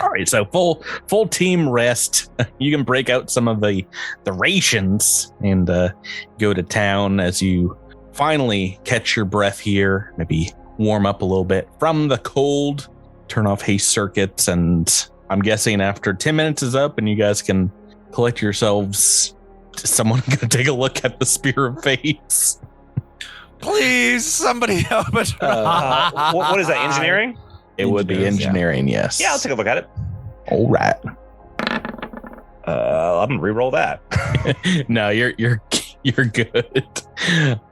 All right, so full team rest. You can break out some of the rations and go to town as you finally catch your breath here. Maybe warm up a little bit from the cold. Turn off haste circuits, and I'm guessing after 10 minutes is up and you guys can collect yourselves, is someone gonna take a look at the Spear of Fates? Please, somebody help us. What is that, engineering? It would be engineering, yes. Yeah, I'll take a look at it. All right. I'm gonna re-roll that. No, you're good.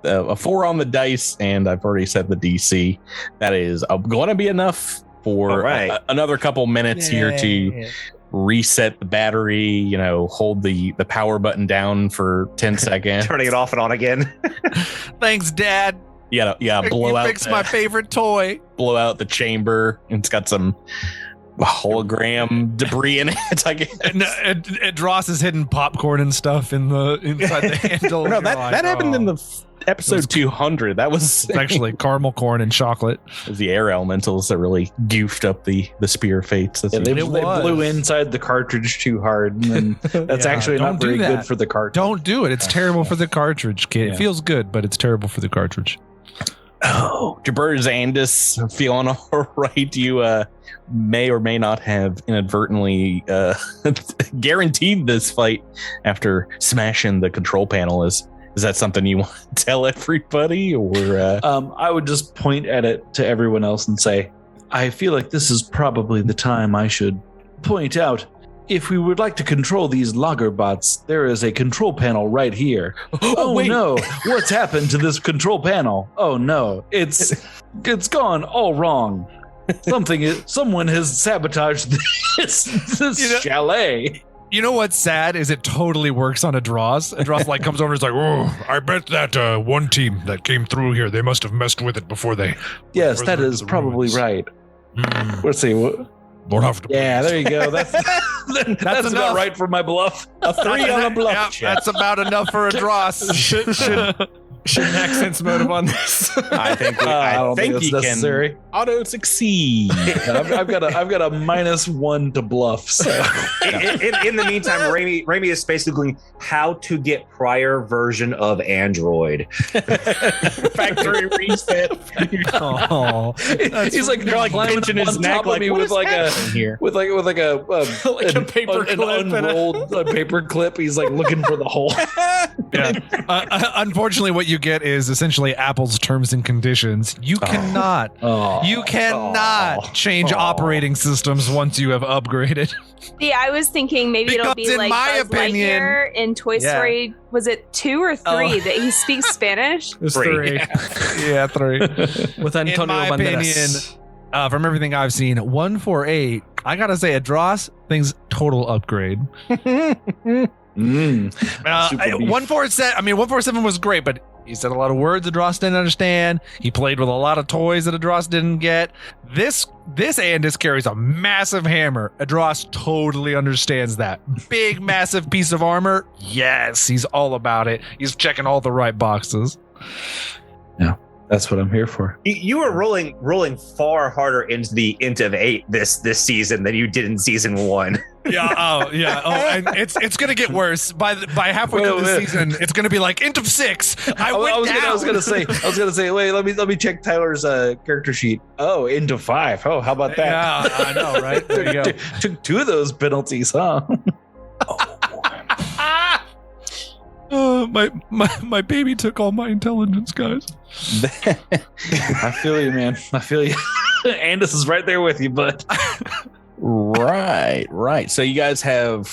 A 4 on the dice, and I've already set the DC. That is going to be enough for All right. another couple minutes here to reset the battery. Hold the power button down for 10 seconds. Turning it off and on again. Thanks, Dad. Yeah, blow You out. fixed my favorite toy. Blow out the chamber. It's got some hologram debris in it. I guess. Edrass is hidden popcorn and stuff inside the handle. No, You're that like, happened in oh. the episode 200. That was It's actually caramel corn and chocolate. It was the air elementals that really goofed up the Spear of Fates. That's Yeah, they It was. blew inside the cartridge too hard, and then that's Yeah, actually don't not do very that. good for the cartridge. Don't do it. It's terrible for the cartridge, kid. Yeah. It feels good, but it's terrible for the cartridge. Oh, Gibert Andis feeling all right. You may or may not have inadvertently guaranteed this fight after smashing the control panel. Is that something you want to tell everybody, or I would just point at it to everyone else and say, I feel like this is probably the time I should point out, if we would like to control these logger bots, there is a control panel right here. Oh wait. no, what's happened to this control panel? Oh no, it's gone all wrong. Someone has sabotaged this chalet. You know what's sad is it totally works on Edrass. Edrass like comes over and is like, oh, I bet that one team that came through here, they must have messed with it before they. Yes, that further is into the probably ruins. right. Let's see. Don't have to. Yeah, there you go. That's about enough. right for my bluff. a 3 on a bluff Yep, check? that's about enough for Edrass. Should an accents motive on this? I think I don't think you that's necessary. can auto succeed. I've got a -1 to bluff. So. In the meantime, Rami is basically going, how to get prior version of Android. Factory reset. Oh, He's like You're like climbing pinching up his on neck, top of like, me what with is like happening here? with like Like a paper an clip and a- unrolled paper clip. He's like looking for the hole. Unfortunately, what you get is essentially Apple's terms and conditions. You cannot change operating systems once you have upgraded. See, I was thinking maybe it'll be in like my Buzz opinion- Lightyear in Toy Story. Was it 2 or 3 that he speaks Spanish? It was 3. 3. Yeah, 3. With Antonio In my Banderas. opinion, from everything I've seen, 148. I gotta say, Edrass, things total upgrade. Super beef. 147. I mean, 147 was great, but he said a lot of words Edrass didn't understand. He played with a lot of toys that Edrass didn't get. This Andis carries a massive hammer. Edrass totally understands that. Big, massive piece of armor. Yes, he's all about it. He's checking all the right boxes. That's what I'm here for. You were rolling far harder into the int of 8 this season than you did in season 1. Yeah. And it's gonna get worse by halfway through the season. It's gonna be like int of 6. I was gonna say. Wait, let me check Tyler's character sheet. Oh, into 5. Oh, how about that? Yeah, I know, right? There you go. Took 2 of those penalties, huh? My baby took all my intelligence, guys. I feel you, man. I feel you. Andis is right there with you, bud. Right. So you guys have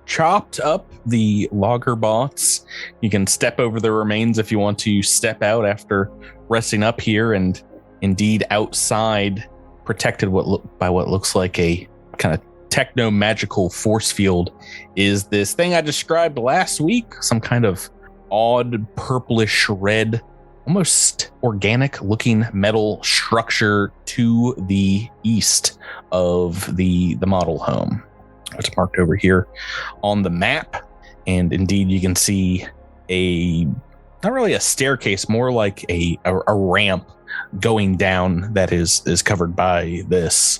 chopped up the logger bots. You can step over the remains if you want to step out after resting up here, and indeed outside, protected by what looks like a kind of techno-magical force field, is this thing I described last week. Some kind of odd purplish red, almost organic looking metal structure to the east of the model home. It's marked over here on the map, and indeed you can see not really a staircase, more like a ramp going down that is covered by this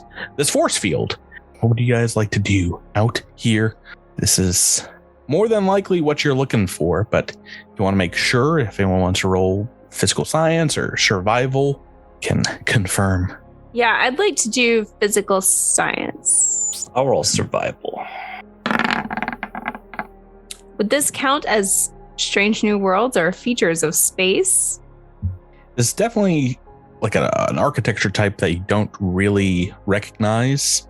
force field. What would you guys like to do out here? This is more than likely what you're looking for, but if you want to make sure, if anyone wants to roll physical science or survival, can confirm. Yeah, I'd like to do physical science. I'll roll survival. Would this count as strange new worlds or features of space? This is definitely like an architecture type that you don't really recognize.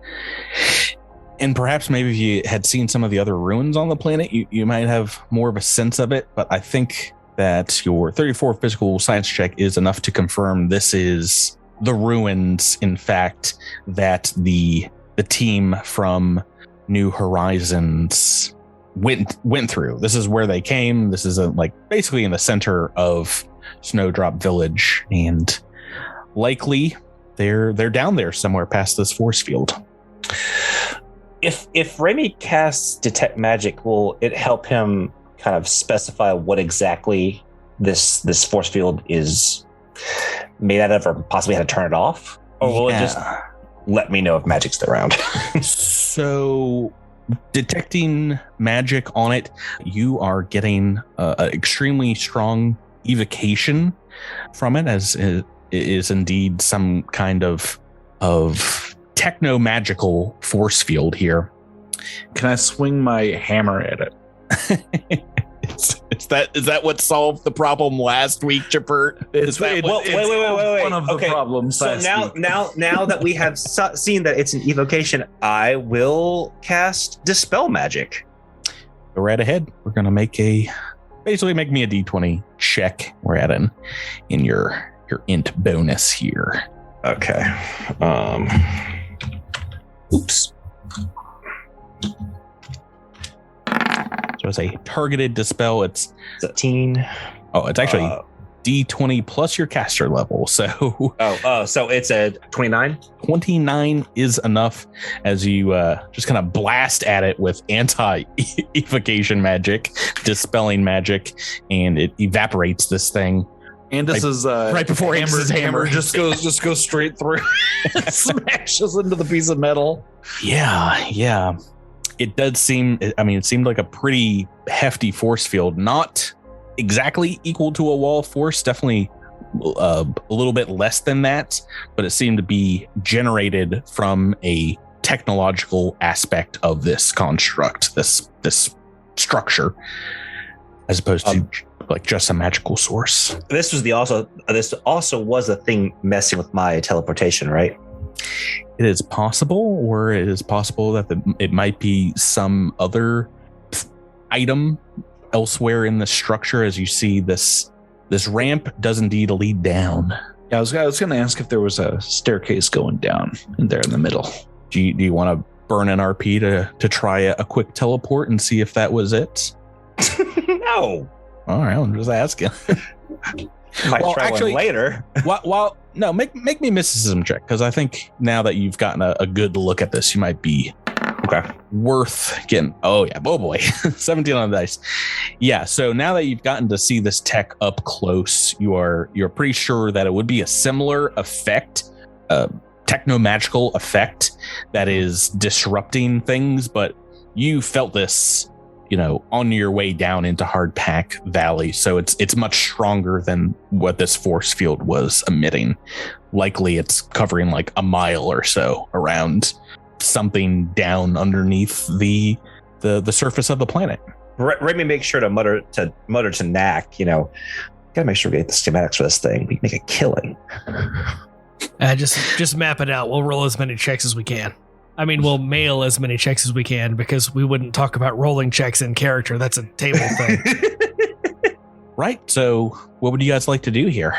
And perhaps maybe if you had seen some of the other ruins on the planet, you might have more of a sense of it. But I think that your 34 physical science check is enough to confirm this is the ruins, in fact, that the team from New Horizons went through. This is where they came. This is basically in the center of Snowdrop Village, and likely they're down there somewhere past this force field. If Rami casts Detect Magic, will it help him kind of specify what exactly this force field is made out of, or possibly how to turn it off? Or will it just let me know if magic's around? So detecting magic on it, you are getting an extremely strong evocation from it, as it is indeed some kind of techno-magical force field here. Can I swing my hammer at it? Is that what solved the problem last week, Gibert? Wait. One of the problems. So now that we have seen that it's an evocation, I will cast Dispel Magic. Go right ahead. We're gonna make me a D20 check. We're at in your int bonus here. Okay. Oops. So it's a targeted dispel. It's 13. Oh, it's actually D20 plus your caster level. So so it's a 29. 29 is enough as you just kind of blast at it with anti-evocation magic, dispelling magic, and it evaporates this thing. And this is right before Amber's hammer just goes straight through, smashes into the piece of metal. Yeah. It does seem. It seemed like a pretty hefty force field, not exactly equal to a wall force. Definitely a little bit less than that, but it seemed to be generated from a technological aspect of this construct, this structure. as opposed to like just a magical source. This also was a thing messing with my teleportation, right? It is possible, or it is possible that it might be some other item elsewhere in the structure. As you see, this ramp does indeed lead down. Yeah, I was going to ask if there was a staircase going down in there in the middle. Do you want to burn an RP to try a quick teleport and see if that was it? No. All right, I'm just asking. Might try one later. No, make me mysticism check, because I think now that you've gotten a good look at this, you might be worth getting. Oh yeah, oh boy, 17 on the dice. Yeah, so now that you've gotten to see this tech up close, you're pretty sure that it would be a similar effect, techno-magical effect that is disrupting things, but you felt this, on your way down into Hardpack Valley. So it's much stronger than what this force field was emitting. Likely it's covering like a mile or so around something down underneath the surface of the planet. Rami makes sure to mutter to Gnak, gotta make sure we get the schematics for this thing. We can make a killing. Just map it out. We'll roll as many checks as we can. I mean, we'll mail as many checks as we can, because we wouldn't talk about rolling checks in character. That's a table thing. Right. So what would you guys like to do here?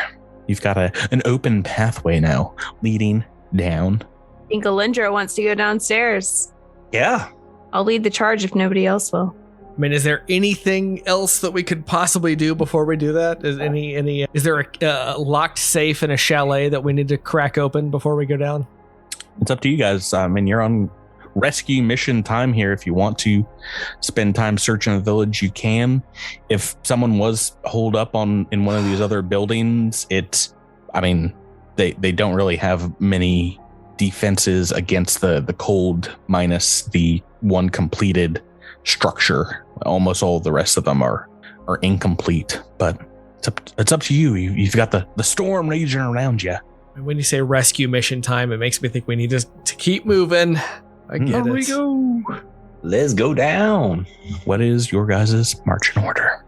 You've got an open pathway now leading down. I think Alyndra wants to go downstairs. Yeah. I'll lead the charge if nobody else will. I mean, is there anything else that we could possibly do before we do that? Is there a locked safe in a chalet that we need to crack open before we go down? It's up to you guys. I mean, you're on rescue mission time here. If you want to spend time searching the village, you can. If someone was holed up in one of these other buildings, they don't really have many defenses against the cold, minus the one completed structure. Almost all of the rest of them are incomplete, but it's up to you. You've got the storm raging around you. When you say rescue mission time, it makes me think we need to keep moving. I get it. Here we go. Let's go down. What is your guys' marching order?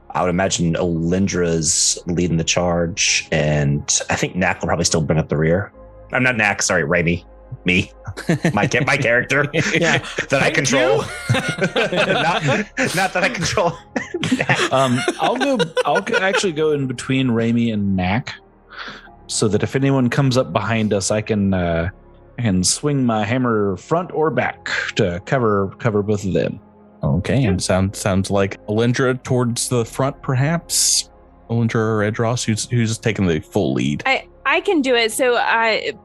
I would imagine Alyndra's leading the charge, and I think Gnak will probably still bring up the rear. I'm not Gnak, sorry, Rami. Me. My character. Yeah. That I control. not that I control. I'll actually go in between Rami and Gnak, so that if anyone comes up behind us, I can swing my hammer front or back to cover both of them. Okay, and sounds like Alyndra towards the front, perhaps. Alyndra or Edrass, who's taking the full lead? I can do it. So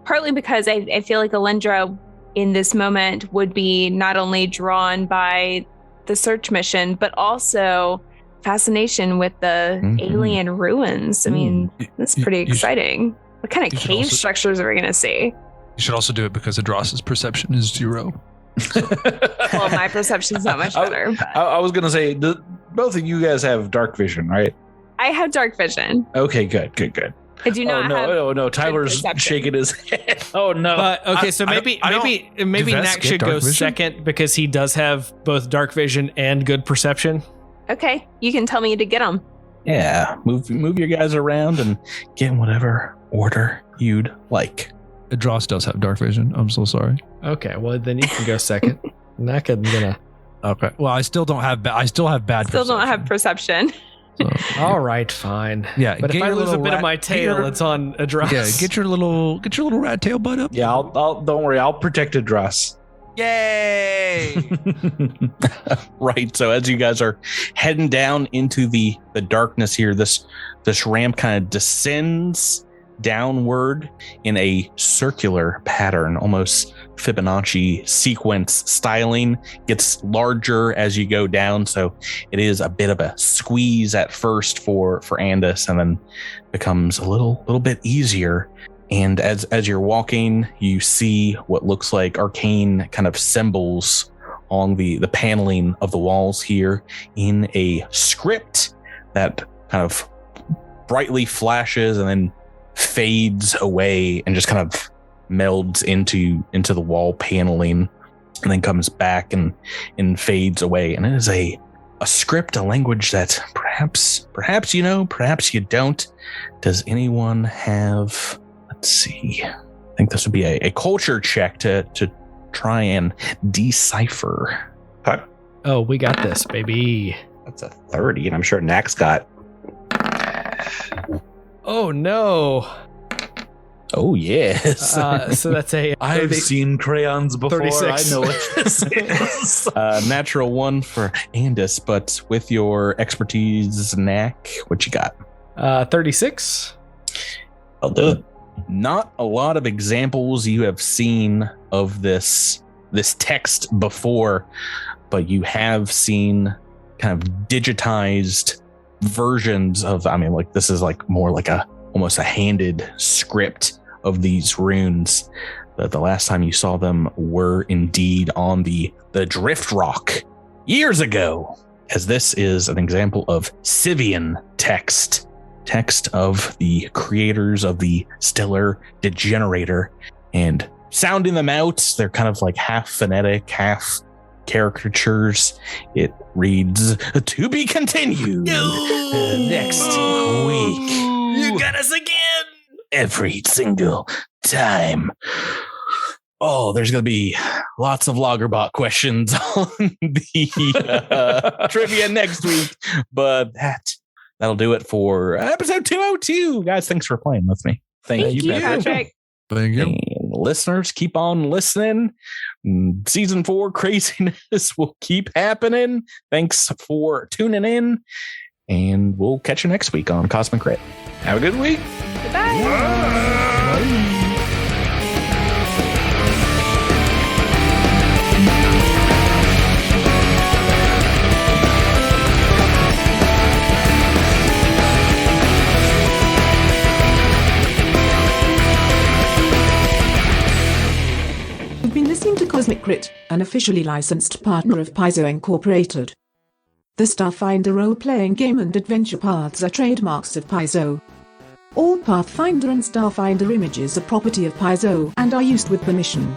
partly because I feel like Alyndra in this moment would be not only drawn by the search mission, but also fascination with the alien ruins. I mean, that's pretty exciting. What kind of cave structures are we going to see? You should also do it because Edrass's perception is 0. Well, my perception's not much better. I was going to say, both of you guys have dark vision, right? I have dark vision. Okay, good. I do not have. Oh no! Tyler's shaking his head. Oh no! But okay, so maybe Gnak should go second, because he does have both dark vision and good perception. Okay, you can tell me to get them. Yeah, move your guys around and get in whatever order you'd like. Edrass does have dark vision. I'm so sorry. Okay, well then you can go second. Gnak isn't gonna. Okay. Well, I still don't have. I still have bad. Still perception. don't have perception. So, all right, fine. Yeah, but if I lose a bit of my tail, it's on Edrass. Yeah, get your little rat tail butt up. Yeah, I'll don't worry. I'll protect Edrass. Yay! Right. So as you guys are heading down into the darkness here, this ramp kind of descends downward in a circular pattern, almost Fibonacci sequence styling. Gets larger as you go down, so it is a bit of a squeeze at first for Andis, and then becomes a little bit easier. And as you're walking, you see what looks like arcane kind of symbols on the paneling of the walls here in a script that kind of brightly flashes and then fades away and just kind of melds into the wall paneling, and then comes back and fades away. And it is a a script, a language that perhaps you know, perhaps you don't. Does anyone have, let's see, I think this would be a culture check to try and decipher. Okay. Oh, we got this, baby. That's a 30, and I'm sure Gnak's got. Oh, no. Oh, yes. So that's a... I've seen crayons before. 36. I know what this is. Natural 1 for Andis, but with your expertise, Gnak, what you got? 36. I'll do it. Not a lot of examples you have seen of this text before, but you have seen kind of digitized versions of, I mean, like this is like more like almost a handed script of these runes. The last time you saw them were indeed on the Drift Rock years ago, as this is an example of Sivian text of the creators of the Stellar Degenerator, and sounding them out, they're kind of like half phonetic, half caricatures. It reads, "To be continued next week." You got us again. Every single time. Oh, there's going to be lots of Lagerbot questions on the trivia next week, but that'll do it for episode 202. Guys, thanks for playing with me. Thank you, Patrick. Thank you. And listeners, keep on listening. Season 4 craziness will keep happening. Thanks for tuning in, and we'll catch you next week on Cosmic Crit. Have a good week. You've been listening to Cosmic Crit, an officially licensed partner of Paizo Incorporated. The Starfinder role-playing game and adventure paths are trademarks of Paizo. All Pathfinder and Starfinder images are property of Paizo and are used with permission.